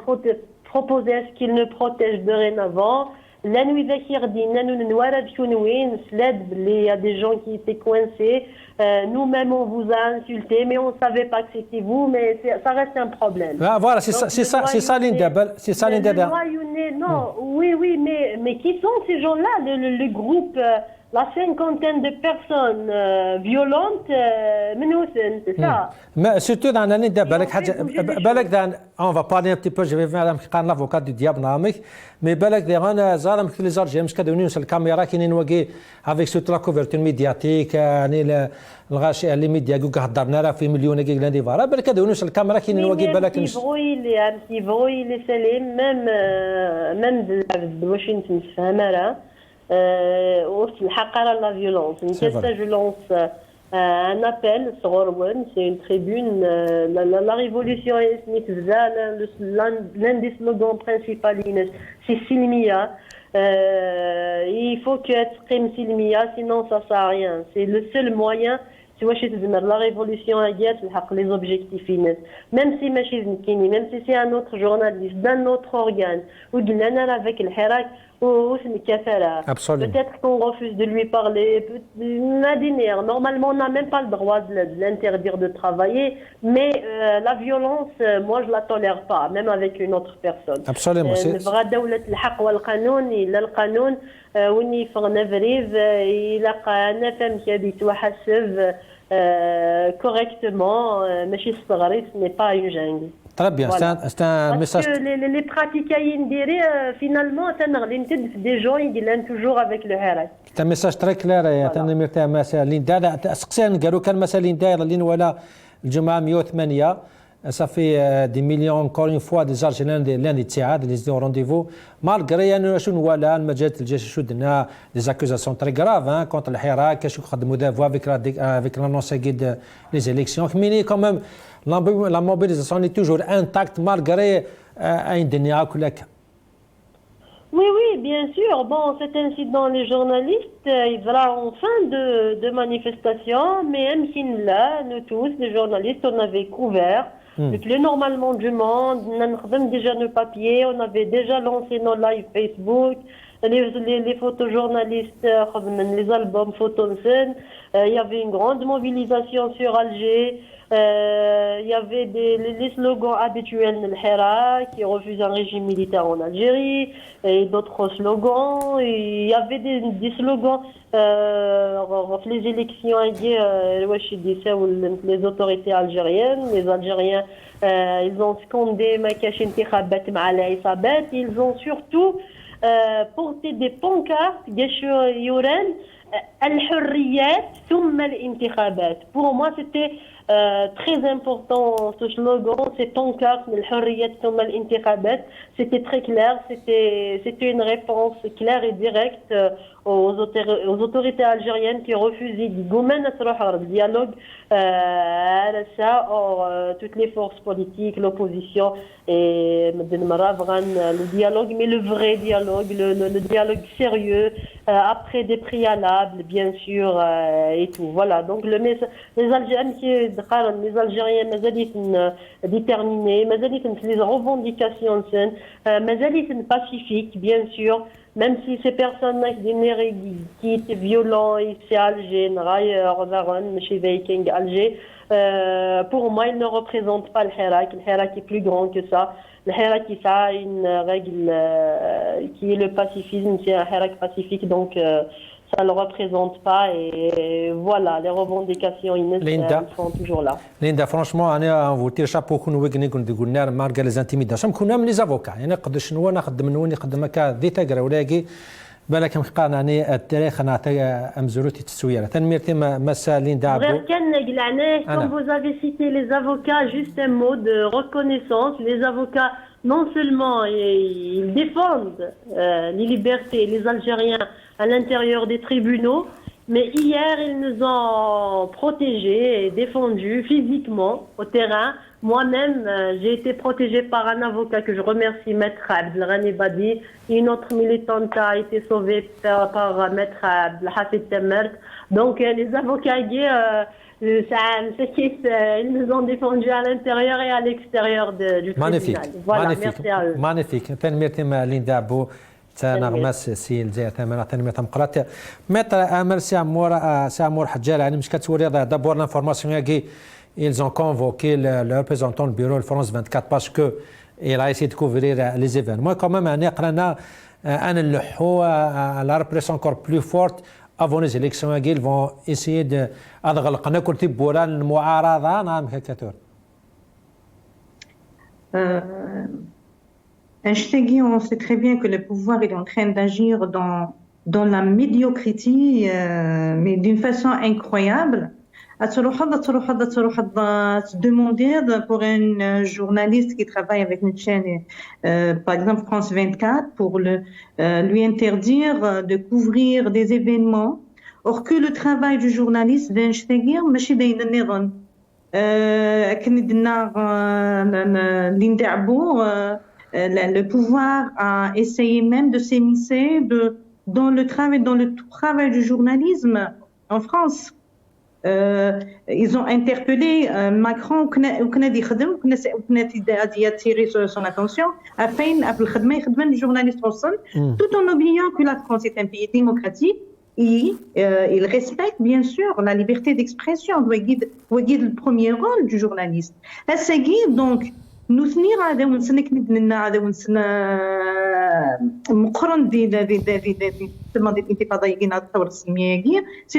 Speaker 6: proposé à ce qu'ils ne protègent dorénavant. Il y a des gens qui étaient coincés. Nous-mêmes, on vous a insulté, mais on ne savait pas que c'était vous, mais ça reste un problème.
Speaker 2: Ah, voilà, c'est ça, Linda. C'est ça, Linda.
Speaker 6: Non, oui, mais qui sont ces gens-là, le groupe, la cinquantaine de personnes violentes, c'est ça.
Speaker 2: Mais surtout dans l'année de on va parler un petit peu, je vais faire l'avocat du diable, mais les Algériens, sur la caméra qui nous avec surtout la couverture médiatique, les médias qui ont fait millions de gens, sur la caméra qui nous
Speaker 6: même la violence. Je lance un appel sur Orwen, c'est une tribune. La révolution ethnique, l'un des slogans principaux, c'est Silmia. Il faut que exprime Silmia, sinon ça ne sert à rien. C'est le seul moyen. La révolution a les objectifs. Même si même si c'est un autre journaliste d'un autre organe ou avec le Hirak ou peut-être qu'on refuse de lui parler. Normalement, on n'a même pas le droit de l'interdire de travailler, mais la violence, moi je la tolère pas, même avec une autre personne.
Speaker 2: Absolument.
Speaker 6: Correctement, ce n'est pas une jungle.
Speaker 2: Très bien, voilà. C'est un message.
Speaker 6: Parce que les pratiquants finalement, des gens qui viennent toujours avec le Hirak.
Speaker 2: C'est un message très clair. Ça fait des millions, encore une fois, des Algériens les au rendez-vous. Malgré des accusations très graves contre le Hirak, avec l'annonce des élections. Mais quand même, la mobilisation est toujours intacte malgré un déni.
Speaker 6: Oui, bien sûr. Bon, cet incident, les journalistes, ils en fin de manifestation, mais même si là, nous tous, les journalistes, on avait couvert le plus normalement du monde, on avait déjà nos papiers, on avait déjà lancé nos lives Facebook, les photojournalistes, les albums photos, il y avait une grande mobilisation sur Alger. Il y avait les slogans habituels de l'Hirak qui refusent un régime militaire en Algérie et d'autres slogans. Il y avait des slogans les élections les autorités algériennes, les Algériens, ils ont scandé ils ont surtout porté des pancartes pour moi c'était très important ce slogan, ces pancartes, c'était très clair, c'était une réponse claire et directe aux autorités algériennes qui refusaient le dialogue. Toutes les forces politiques, l'opposition et le dialogue, mais le vrai dialogue, le dialogue sérieux, après des préalables bien sûr et tout. Voilà, donc les Algériens دخل لي زالجيريان مازاليتن ديتيرميني مازاليتن في لي روفونديكاسيون سن مازاليتن باسيفيك بيان سور même si ces personnes qui étaient violents ici à Alger, chez Viking Alger, pour moi, ils ne représentent pas le Hirak. Le Hirak est plus grand que ça. Le Hirak, ça a une règle qui est le pacifisme, c'est un Hirak pacifique, donc ça ne le représente pas. Et voilà, les revendications elles sont toujours là.
Speaker 2: Linda, franchement, on vous tire chapeau qu'on vous gagne qu'on dit malgré les intimidations. Nous sommes les avocats. يعني قد شنو نخدم من وين نخدم كا دي تقرا ولاقي بالك مخقاناني التاريخ نعطي امزروتي التسويره تنميرتي مسا ليندا
Speaker 6: غير كان قلعنا comme vous avez cité les avocats juste un mot de reconnaissance les avocats non seulement ils défendent les libertés les Algériens à l'intérieur des tribunaux mais hier ils nous ont protégés et défendus physiquement au terrain. Moi-même, j'ai été protégée par un avocat que je remercie, Maître Abdelghani Badi. Une autre militante a été sauvée par Maître Abdelhafid Temert. Donc, les avocats gays, ils nous ont défendus à l'intérieur et à l'extérieur du tribunal. Voilà, merci à eux.
Speaker 2: Magnifique. Merci à Linda Abou. تنغمس سي الجزائر تماما تنمية مقرات متر امر سي عمور حجال يعني مش كتوري d'abord l'information ياكي ils ont convoqué le représentant du bureau de France 24 parce que il a essayé de couvrir les événements. Moi quand même أنا قرأنا أن اللحو la répression encore plus forte avant les élections ils vont essayer de أضغلقنا كل تيب بورا المعارضة نعم كاتور.
Speaker 3: Einstein, on sait très bien que le pouvoir est en train d'agir dans la médiocrité, mais d'une façon incroyable. Se demander pour un journaliste qui travaille avec une chaîne, par exemple France 24, pour lui interdire de couvrir des événements, or que le travail du journaliste d'Einstein, ماشي داين النظام. كندنا لندعبو le pouvoir a essayé même de s'immiscer dans le travail du journalisme en France. Ils ont interpellé Macron وكنا يخدم وكنا attirer son attention afin قبل الخدمة يخدم الجورناليست وصل tout en oubliant que la France est un pays démocratique et il respecte bien sûr la liberté d'expression doit guider le premier rôle du journaliste. À seguir donc نثني هذا ونسنك ندنا هذا ونسنا مقرن دي الانتفاضة يجينا الثورة السلمية يجي سي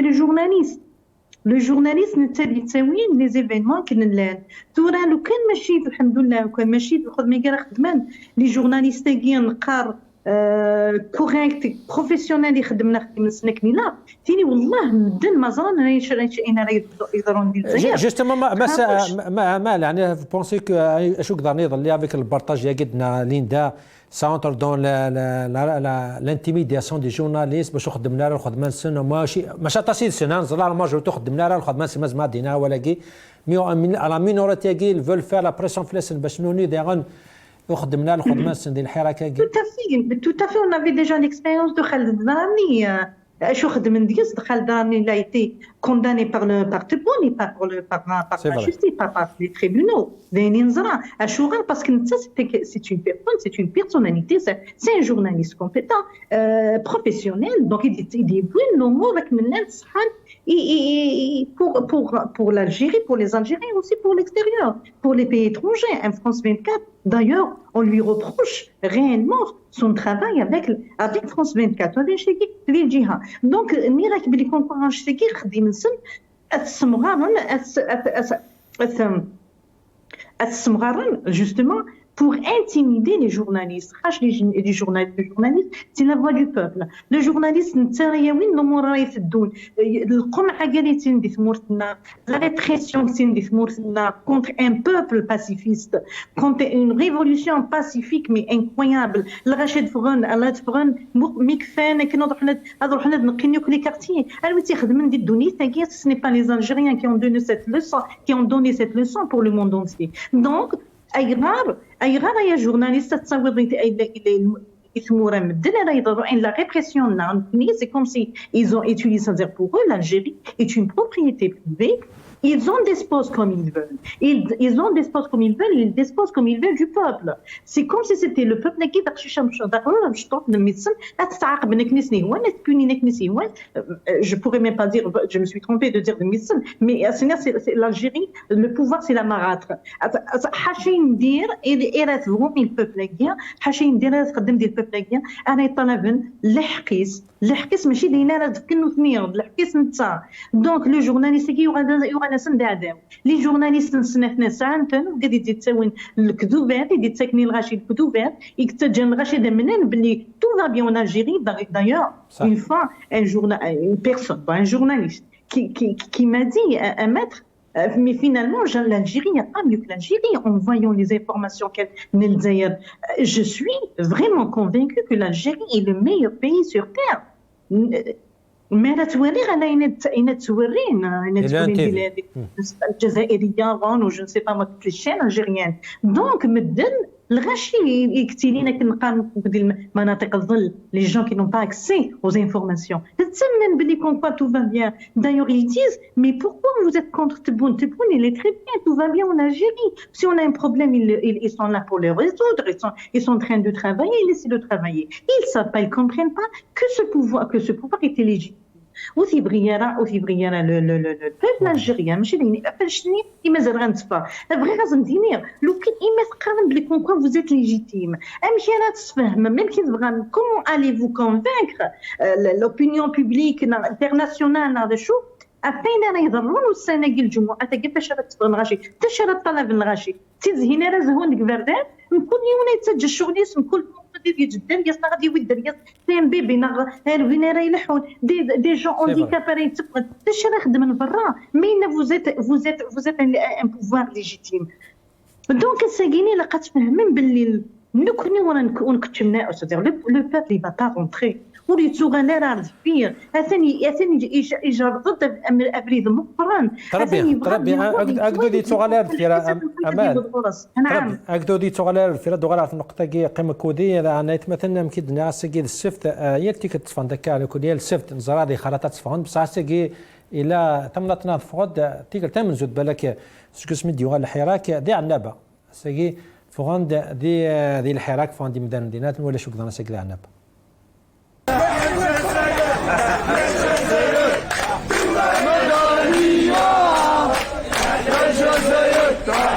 Speaker 3: لو جورناليست نتابع تساوين لي زيفينمون كنلان تورا لو كان ماشي الحمد لله وكان ماشي الخدمة كاع خدمان لي جورناليست كاع نقار كوريكت بروفيسيونيل يخدمنا نسنكني لا تيني والله مدن ما زرنا انا يقدرون ديال
Speaker 2: جوستومون ما يعني vous pensez que شو قدر يضل avec le partage يا قدنا ليندا ça entre dans l'intimidation des journalistes باش خدمنا راه خدمنا السنه ماشي تصير سنه نزرع الماجوريتي خدمنا راه خدمنا سما ما دينا ولا كي مي على مينوريتي كي veulent faire la pression فلسن باش نوني داغن وخدمنا الخدمه السن الحركه
Speaker 3: tout à fait on avait déjà l'expérience de Khaled Drani شو خدم نديس Khaled Drani il a été condamné par Tebboune pas par la justice pas par les tribunaux داينين زرا اشو غير parce que c'est une personne c'est une personnalité c'est un journaliste compétent professionnel donc il dit nos mots avec من صحان pour l'Algérie pour les Algériens aussi pour l'extérieur pour les pays étrangers en France 24 d'ailleurs on lui reproche réellement son travail avec France 24 هذا شيء اللي يجيها donc مي راك بلي كون شتي خديم نسن السمغارن justement pour intimider les journalistes. Les journalistes, c'est la voix du peuple. Le journaliste, la répression contre un peuple pacifiste, contre une révolution pacifique mais incroyable. Ce n'est pas les Algériens qui ont donné cette leçon pour le monde entier. Donc, أي غار يا جورناليست تصور يثمورا مدن راه يضروا ان لا ريبريسيون سي كوم سي ils ont utilisé ça dire pour eux l'Algérie est une propriété privée Ils ont des postes comme ils veulent. Ils ont des postes comme ils veulent, ils disposent comme ils veulent du peuple. C'est comme si c'était le peuple qui je pourrais même pas dire, je me suis trompée de dire de Missine, mais c'est l'Algérie, le pouvoir c'est la marâtre. حاشي ندير إرثهم البوبل كيا حاشي ندير تقدم ديال البوبل كيا أنا طلبن الحقيس ماشي دينا راه كنو ثنيا الحقيس نتا دونك لو جورناليست كي يوغا ناس ندعداو لي جورناليست نسنتنا ساعتن وقاعد يدي تساوين الكذوبات يدي تساكني الغاشي الكذوبات يكتجن الغاشي منين باللي تو فا بيان اون الجيري d'ailleurs une fois un journaliste qui m'a dit un maître mais finalement, l'Algérie, il n'y a pas mieux que l'Algérie en voyant les informations qu'elle nous dit. Je suis vraiment convaincue que l'Algérie est le meilleur pays sur Terre. Mais la توريغ انا اين تورين الجزائريه ou je ne sais pas moi toutes les chaînes algériennes donc مدن الغاشي يكتيلينا كنقارن ديال مناطق الظل les gens qui n'ont pas accès aux informations تتسمن بلي كون با tout va bien d'ailleurs ils disent mais pourquoi vous êtes contre Tebboune il est très bien tout va bien en Algérie si on a un problème ils sont là pour le résoudre ils sont en train de travailler laissez-le travailler ils savent pas ils comprennent pas que ce pouvoir est illégitime وفي بريارة le peuple algérien ماشي ديني فاشني مازال غنتفا بغي غازم دينير لو كان تقارن بلي كون كوا vous êtes légitime امشي انا تفهم même كي تبغى comment allez-vous convaincre l'opinion publique internationale هذا شو أفين أنا يضرون والسنة الجمعة أتجي فاش تبغى نغاشي تشرى الطلب نغاشي تزهين أنا زهون كبردات كل يوم يتسجل الشغل اسم كل دي جدا يصنع غادي يودر يصنع بيبي نغ وين راه يلحون دي جون اونديكاباري تبغى تشرى خدم من برا مين vous êtes un pouvoir légitime دونك الساكيني لقات فهمن باللي نكوني وانا كتمنا c'est-à-dire le peuple il va pas rentrer وليتو غنرى فيه اثني يجرب ضد ابريد مقران
Speaker 2: تربي اقدو دي تغالر في امال نعم اقدو دي تغالر في دوغالات النقطه كي قيمه كوديه انا مثلا مكيد ناس كي السفت يلتي كتصفن دكا على كوديه السفت نزرادي خرطات تصفن بصح سكي الى تمنطنا فقد تيكل تم زود بالك سكس مدي وغال الحراك دي عنابه سكي فغند دي الحراك فغند مدان دينات ولا شو كذا سكي عنابه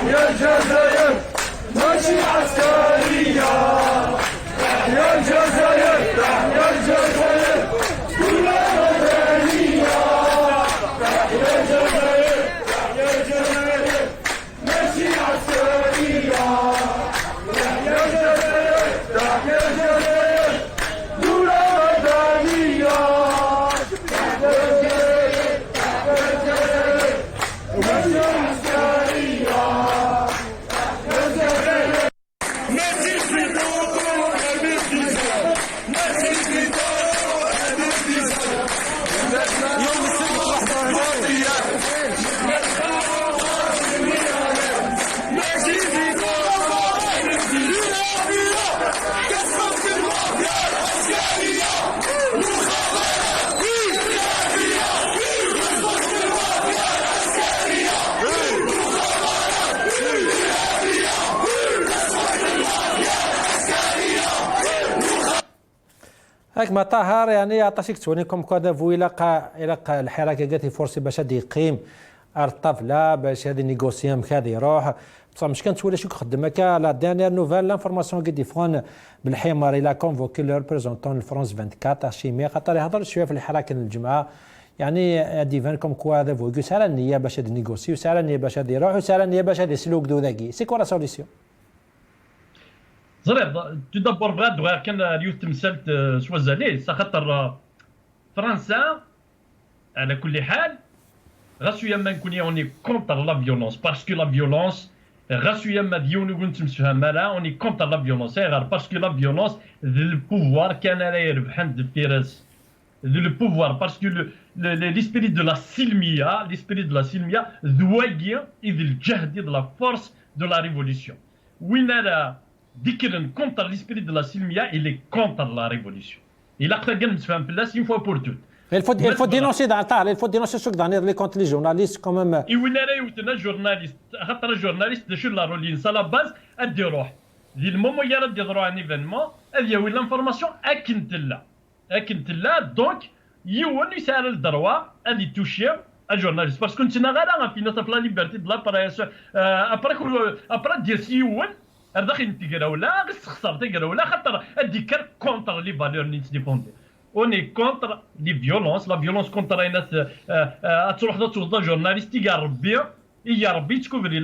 Speaker 7: يا الجزائر ماشي عسكرية يا الجزائر يا الجزائر كلها مدنية يا الجزائر يا الجزائر ماشي عسكرية يا الجزائر يا الجزائر كلها مدنية يا الجزائر ماشي عسكرية
Speaker 2: هاك ما طاهر يعني عطاشيك تونيكم كذا إلى الحركة قالت فرصة باش هادي يقيم الطفلة باش هادي نيغوسيام هادي يروح بصح مش كانت ولا شو خدم هكا لا دانيير نوفال لانفورماسيون قد يفون بالحمار الى كونفوكي لو ريبريزونتون الفرنس 24 شيمي خاطر يهضر شويه في الحركه الجمعه يعني ديفان كوم كوا هذا فوكو سالا النيه باش هادي نيغوسي وسالا النيه باش هادي يروح وسالا النيه باش هادي سلوك دو ذاكي سي كوا لا سوليسيون
Speaker 4: زرير تدبر بغاد كان اليوم تمثلت شوازالي خاطر فرنسا على كل حال غاسو يما نكون اوني كونتر لا فيولونس باسكو لا فيولونس غاسو يما ديونو كنت نتفهم مالا اوني كونتر لا فيولونس غير باسكو لا فيولونس ذو البوفوار كان راه يربح عند الفراس ذو البوفوار باسكو ليسبيري دو لا سيلميا ذواقي اذ الجهد دو لا فورس دو لا ريفوليسيون وين راه ديكرن كونتر ليسبيري دو لا سيلميا إلي كونتر لا ريفوليسيون إلا قتا كان نتفهم في الناس اون فوا بور توت
Speaker 2: Il faut dénoncer dans il faut dénoncer ceux qui contre les journalistes quand même.
Speaker 4: Et où est le journaliste? Le journaliste de chez la Rolline, c'est la base à dire. Le moment où il y a un événement, il y a eu l'information à Kintella. Donc, il y a eu le droit à toucher un journaliste. Parce que nous avons la liberté de la presse. Après, dire si vous contre les valeurs défendues. On est contre les violences, la violence contre les journalistes. Il y a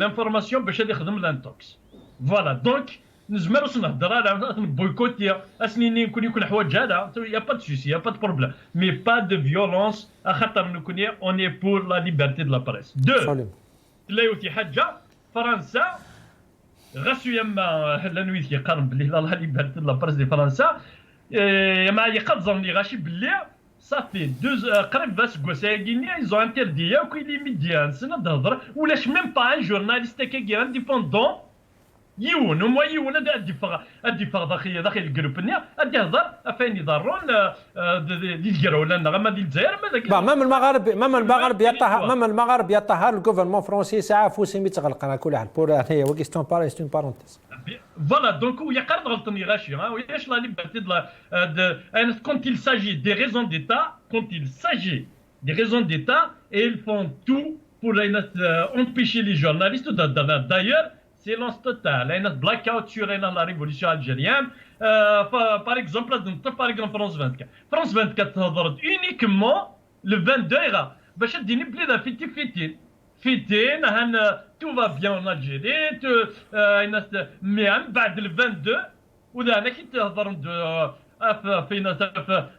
Speaker 4: l'information باش يخدم l'antox. Voilà, donc نزمروا نهضروا على boycotter اسنين يكون حوايج هذا il y a pas de souci, il y a pas de problème, mais pas de violence خاطر نكون on est pour la liberté de la presse. Deux, تلاقيو حاجه فرنسا غاسو يما لانويت يقارن بلي لا ليبرتي دو لا بريس دي فرنسا ما يقدرني غاشي بلي صافي قريب باش كوساكيني ايزو انتردي كي لي ميديا نسنا تهضر ولاش ميم با ان جورناليست كي انديبوندون يون وما يون الدفاع داخل الجروب نيا غادي يهضر فين يضرون ديال الجروله غما ديال الجزائر
Speaker 2: مام المغرب يطهر الجوفرمون فرونسي ساعه فوسيمي تغلق على كل حال بور هي هو كيستون باري ستون بارونتيز
Speaker 4: فوالا دونك ويا قرد غلطني غاشي وياش لا ليبرتي quand il s'agit des raisons d'état et ils font tout pour empêcher les journalistes d'ailleurs silence total. Il y a un blackout sur la révolution algérienne. Par exemple, France 24. France 24 uniquement le 22 باش تديني بلي فيتين tout va bien en Algérie mais بعد le 22 وذاك كيتهضر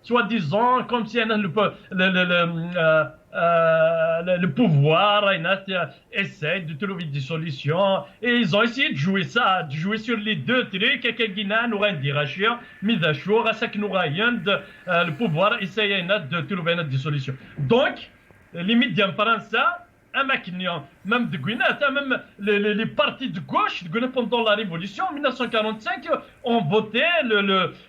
Speaker 4: soi-disant comme si le pouvoir essaie de trouver des solutions et ils ont essayé de jouer sur les deux trucs le pouvoir essaie de trouver des solutions. Donc les médias français même les partis de gauche pendant la révolution en 1945 ont voté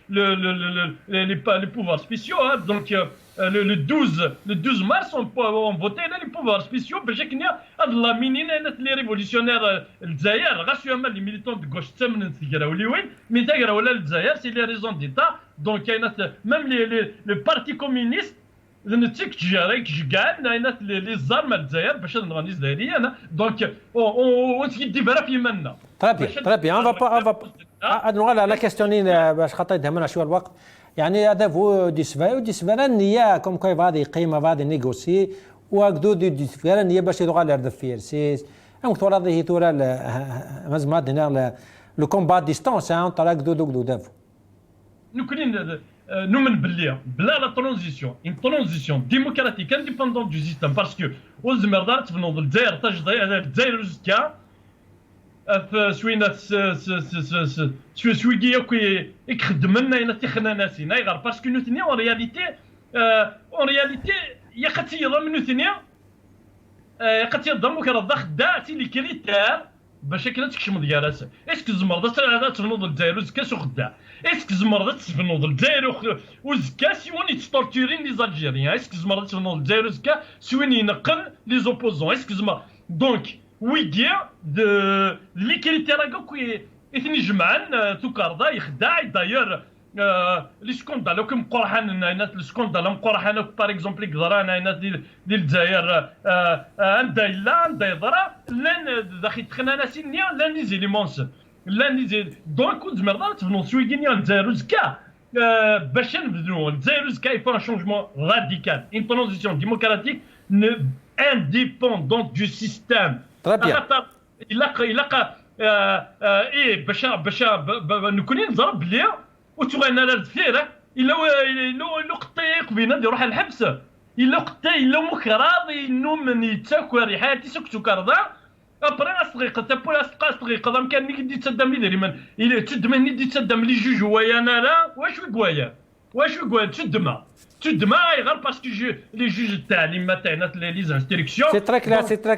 Speaker 4: les pouvoirs spéciaux. Donc le 12 mars ont voté les pouvoirs spéciaux باش كنا la منين les révolutionnaires الجزائر غاسو les militants de gauche تمن تيقراو لي وين مي تيقراو ولا الجزائر c'est les raisons d'état. Donc même le parti communiste نتيك تجاري كجكان les armes الجزائر باش نغني الجزائريه. Donc on يدير في منا
Speaker 2: très bien on va pas la questionner باش خاطر يدهمنا شويه الوقت. يعني هذا هو ديسفيران النية كم كيف هذه قيمة هذه نيغوسي وأكدو ديسفيران النية باش يدوغ على الدفير سيس أم تورا ذي تورا مزمات دينا لو كومبات ديستانس ترى أكدو دو دافو
Speaker 4: نكونين نؤمن باللي بلا لا ترانزيسيون ديموكراتيك انديبوندون دو سيستم باسكو وزمر دار تفنوض الجزائر زكا سوينا سويكي كي يخدم لنا هنا تيخنا ناسينا غير باسكو نوثنيا اون رياليتي يا خاتي يضم نوثنيا خاتي يضم كرا خدا تي لي كريتير باش كنا تكشم ديالها اسكو زمر تفنوض الجزائر وزكا سو خدا اسكو زمر تفنوض الجزائر وزكا سيوني تورتورين لي زالجيريان اسكو زمر تفنوض الجزائر وزكا سيوني ينقل لي زوبوزون اسكو زمر دونك ويدير اللي كريتيراكو كي اثني جمعان توكاردا يخدع داير لي سكوندال كم قرحان الناس السكوندال مقرحان باغ اكزومبل كضران الناس ديال الجزائر اندايلا ندايضرا لان داخل تخنا ناس نيا لان نيزي لي مونس لان نيزي دونك زمر تفنو سويكينيا الجزائر زكا باش نبدلو الجزائر زكا يفون ان شونجمون راديكال اون ترانزيسيون ديموكراتيك indépendante du système.
Speaker 2: Très bien.
Speaker 4: باش نكوني نضرب ليا وتغنى على الدفيره الا قطيق بينا يروح الحبس الا قطي الا مكراضي من يتاكل ريحاتي سكتو كرضا ابري اسطريق تبولا اسطريق ضم كان نيك دي تصدم لي دري من الا تدم ني دي تصدم لي جوج ويا انا لا واش وقوايا تدما غير باسكو لي جوج تاع لي تاعنا لي زانستركسيون
Speaker 2: سي تري كلا سي تري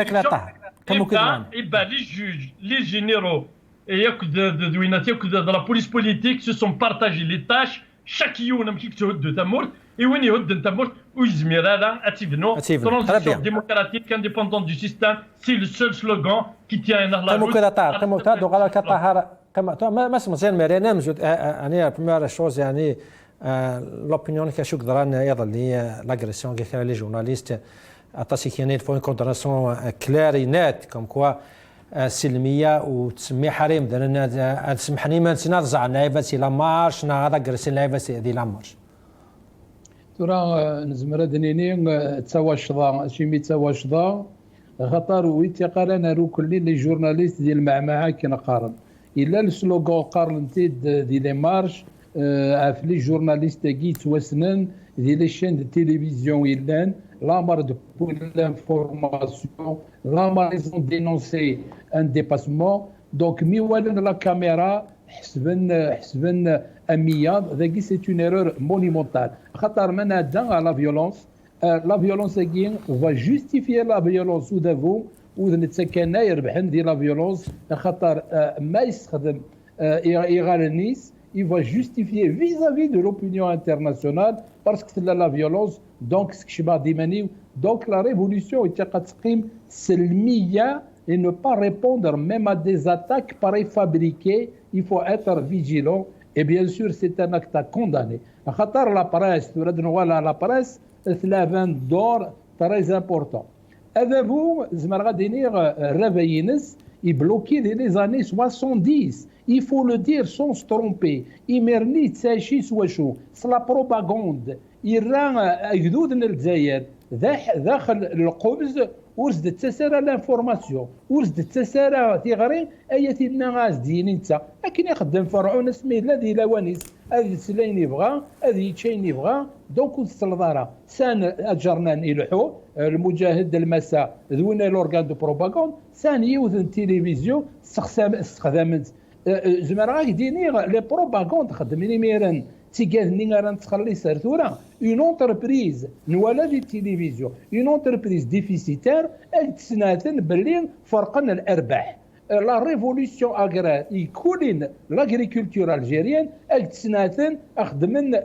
Speaker 2: كلا كما كنا
Speaker 4: ايبا لي جوج لي جينيرو ياك دوينات ياك لا بوليس بوليتيك se sont partagés les tâches شاكيون مكي تهد تمورت وين يهد تمورت ويزمير هذا اتيفنو ترانزيسيون ديموكراتيك انديبوندون دو سيستيم سي لو سول سلوغان كي تيان لا
Speaker 2: روت كما كذا كما تدو على كطهاره كما ما اسمع زين مرينا موجود يعني بروميير شوز يعني لوبينيون كاشوك دران ايضا لي لاغريسيون كي لي جورناليست اتاسيكيني فون كونتراسيون كلاري نات كوم كوا سلميه وتسمي حريم درنا تسمحني ما نتنازع لعيبه لا مارش نا هذا كرسي لعيبه دي لا مارش
Speaker 5: ترى نزمر دنيني تواشضا شيمي تواشضا خطر ويتقارن رو كل لي جورناليست ديال المعمعه كنقارن الا السلوغون قارنتي دي لي مارش في لي جورناليست كي توسنن دي لي شين دو تيليفزيون يلان لا مار pour l'information, la raison dénoncer un dépassement. Donc, la caméra, c'est une erreur monumentale. La violence, va justifier la violence ou d'avou, ou de la violence, il va justifier vis-à-vis de l'opinion internationale parce que c'est la violence. Donc, ce que je dis, donc la révolution est selmia et ne pas répondre même à des attaques pareilles fabriquées. Il faut être vigilant et bien sûr c'est un acte à condamner. La presse, c'est la vente d'or très important. Avez-vous, il bloquait les années 70. Il faut le dire sans se tromper. C'est la propagande. إيران أجدودنا الجزائر داخل القبز ورزد التسارة لانفورماسيون ورزد التسارة تيغري أيتي الناس ديني نتا لكن يخدم فرعون اسمه الذي لوانيس هذه سلين يبغى هذه تشين يبغى دوك السلطارة سان أجرنا يلحو المجاهد المساء ذونا لورغان دو بروباغوند سان يوذن التلفزيون استخدمت زمرا ديني لي بروباغوند خدمني ميران une entreprise نوالا دي التلفزيون une entreprise déficitaire تسناتن باللي فرقنا الارباح la révolution agraire يكون l'agriculture algérienne تسناتن اخدمن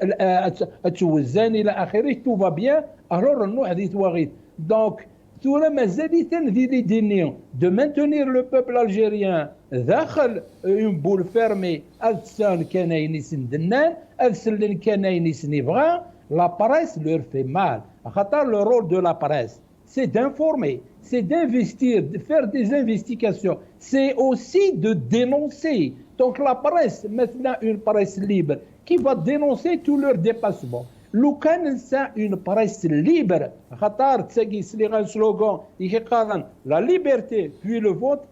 Speaker 5: توزان الى اخره tout va bien alors النوع ذي تواغيت دونك تورا مازال ذي دينيون de maintenir le peuple algérien داخل une boule fermée ألسان كان ينسن دنان ألسن كان ينسن يبغى la presse leur fait mal. Le rôle de la presse, c'est d'informer, c'est d'investir, de faire des investigations, c'est aussi de dénoncer. Donc la presse, maintenant une presse libre, qui va dénoncer tout leur dépassement. لوكان une presse libre, خطر تساقي سليغان سلوغان يقارن la liberté puis le vote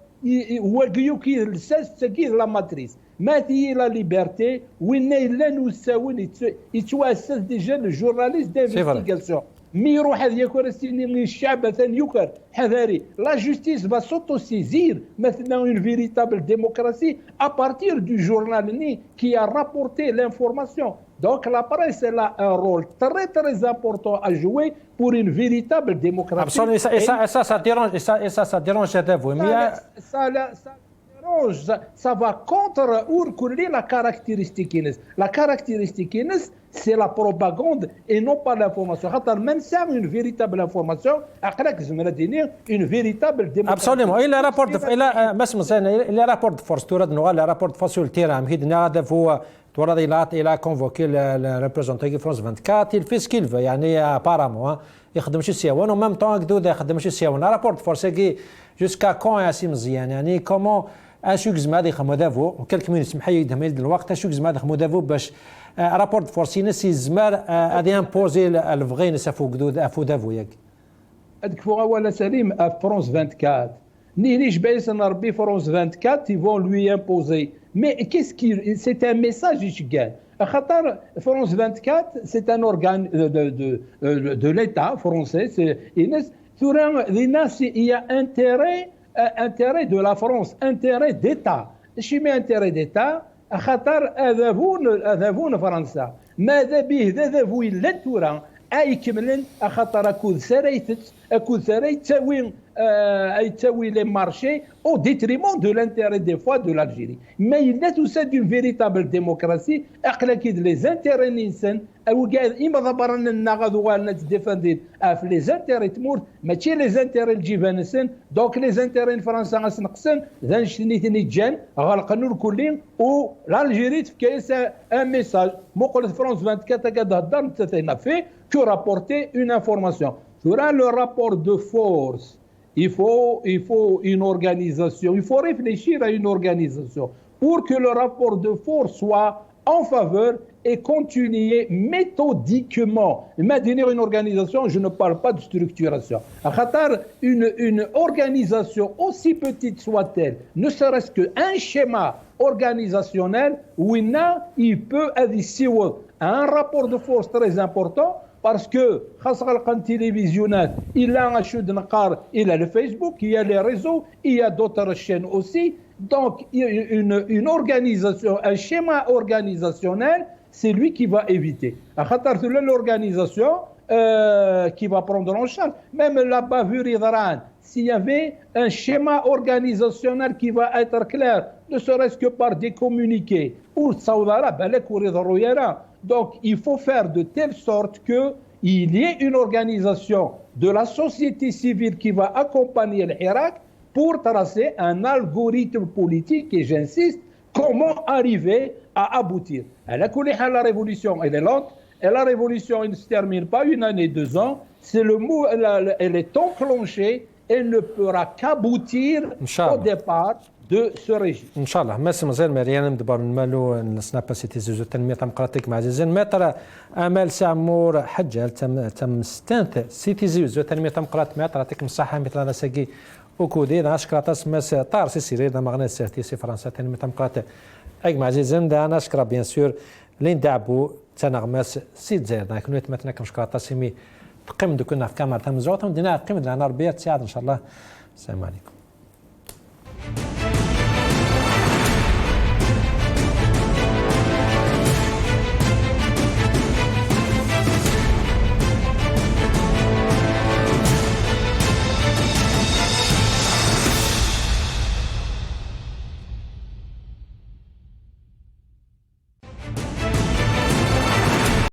Speaker 5: وقيو كي الساس تساقي la matrice. ما هي لا ليبرتي وين الا نساون يتواسس ديجا الجورناليست دانفستيغاسيون مي يروح هذا يكون السنين الشعب ثاني يكر حذاري لا جوستيس با سوتو سيزير مثلا اون فيريتابل ديموكراسي ا بارتير دو جورنال كي ا رابورتي لانفورماسيون Donc la presse a un rôle très très important à jouer pour une véritable démocratie.
Speaker 2: Absolument. Ça dérange vous.
Speaker 5: Ça va contre la caractéristique. La caractéristique, c'est la propagande et non pas l'information. Même ça, une véritable information, une véritable démocratie.
Speaker 2: Absolument. Il a rapport de force. Il a rapport de force sur le terrain. Il a convoqué le représentant de France 24. Il fait ce qu'il veut. Apparemment, il خدم شي سيوان en même temps que يخدم شي سيوان. Rapport de force jusqu'à quand est-ce مزيان comment اشوك زماد يخدموا دافو وكلك من يسمح لي يدهم الوقت اشوك زماد يخدموا دافو باش رابورت فورسينس يزمر غادي امبوزي الفغين سافو قدود افو دافو ياك
Speaker 5: هذيك فوق ولا سليم فرونس 24 نيليش بايس نربي فرونس 24 ils vont lui imposer mais qu'est-ce qui c'est un message يشقال خاطر فرونس 24 c'est un organe de l'état français c'est il y a intérêt de la France, intérêt d'État. شي intérêt d'État خاطر أذابون فرنسا ماذا به ذابو إلا تورا اي كملن اخاطر اكود سرايتت اكود سرايت تساوي لي مارشي او ديتريمون دو لانتيري دي فوا دو لالجيري. ما يلا توساد دون فيريتابل ديموكراسي اقلا كيد لي زانتيري نيسان او كاع اما ضبرنا لنا غادو غالنا تديفاندين في لي زانتيري تمور ماشي لي زانتيري الجيفانسن. دونك لي زانتيري فرنسا غاسنقسن ذا شتني جان غلقنوا الكلين و لالجيري تفكايس ان ميساج مو قلت فرونس 24 قاعد هضر نتا فيه كو رابورتي اون انفورماسيون. Sur le rapport de force, il faut une organisation, il faut réfléchir à une organisation pour que le rapport de force soit en faveur et continuer méthodiquement. Maintenir une organisation, je ne parle pas de structuration. Une organisation, aussi petite soit-elle, ne serait-ce qu'un schéma organisationnel, il peut avoir un rapport de force très important. Parce que, il a le Facebook, il y a les réseaux, il y a d'autres chaînes aussi. Donc, une organisation, un schéma organisationnel, c'est lui qui va éviter. L'organisation qui va prendre en charge, même la bavure Idran, s'il y avait un schéma organisationnel qui va être clair, ne serait-ce que par des communiqués, ou donc, il faut faire de telle sorte qu'il y ait une organisation de la société civile qui va accompagner l'Irak pour tracer un algorithme politique, et j'insiste, comment arriver à aboutir. La révolution, elle est lente, et la révolution, elle ne se termine pas une année, 2 ans, c'est le mot, elle est enclenchée, elle ne pourra qu'aboutir au départ de ce régime.
Speaker 2: ان شاء الله ماس مازال مريان ندبر نمالو نسنابا سيتي زوج التنميه ديمقراطيك معززين ما ترى امال سعمور حجال تم ستانت سيتي زوج التنميه ديمقراطيك ما تراتيك مصحه مثل هذا ساكي وكودي ناشكر تاس ماس طار سي سيري دا مغنى سيرتي سي فرنسا تنميه ديمقراطيك اك معززين دا ناشكر بيان سور لين دعبو تنغماس سيت زايد كنو يتمتنا كنشكر تاسيمي تقيم دوكنا في كاميرا تمزوطهم دينا قيم لنا ربيع تساعد ان شاء الله. السلام عليكم.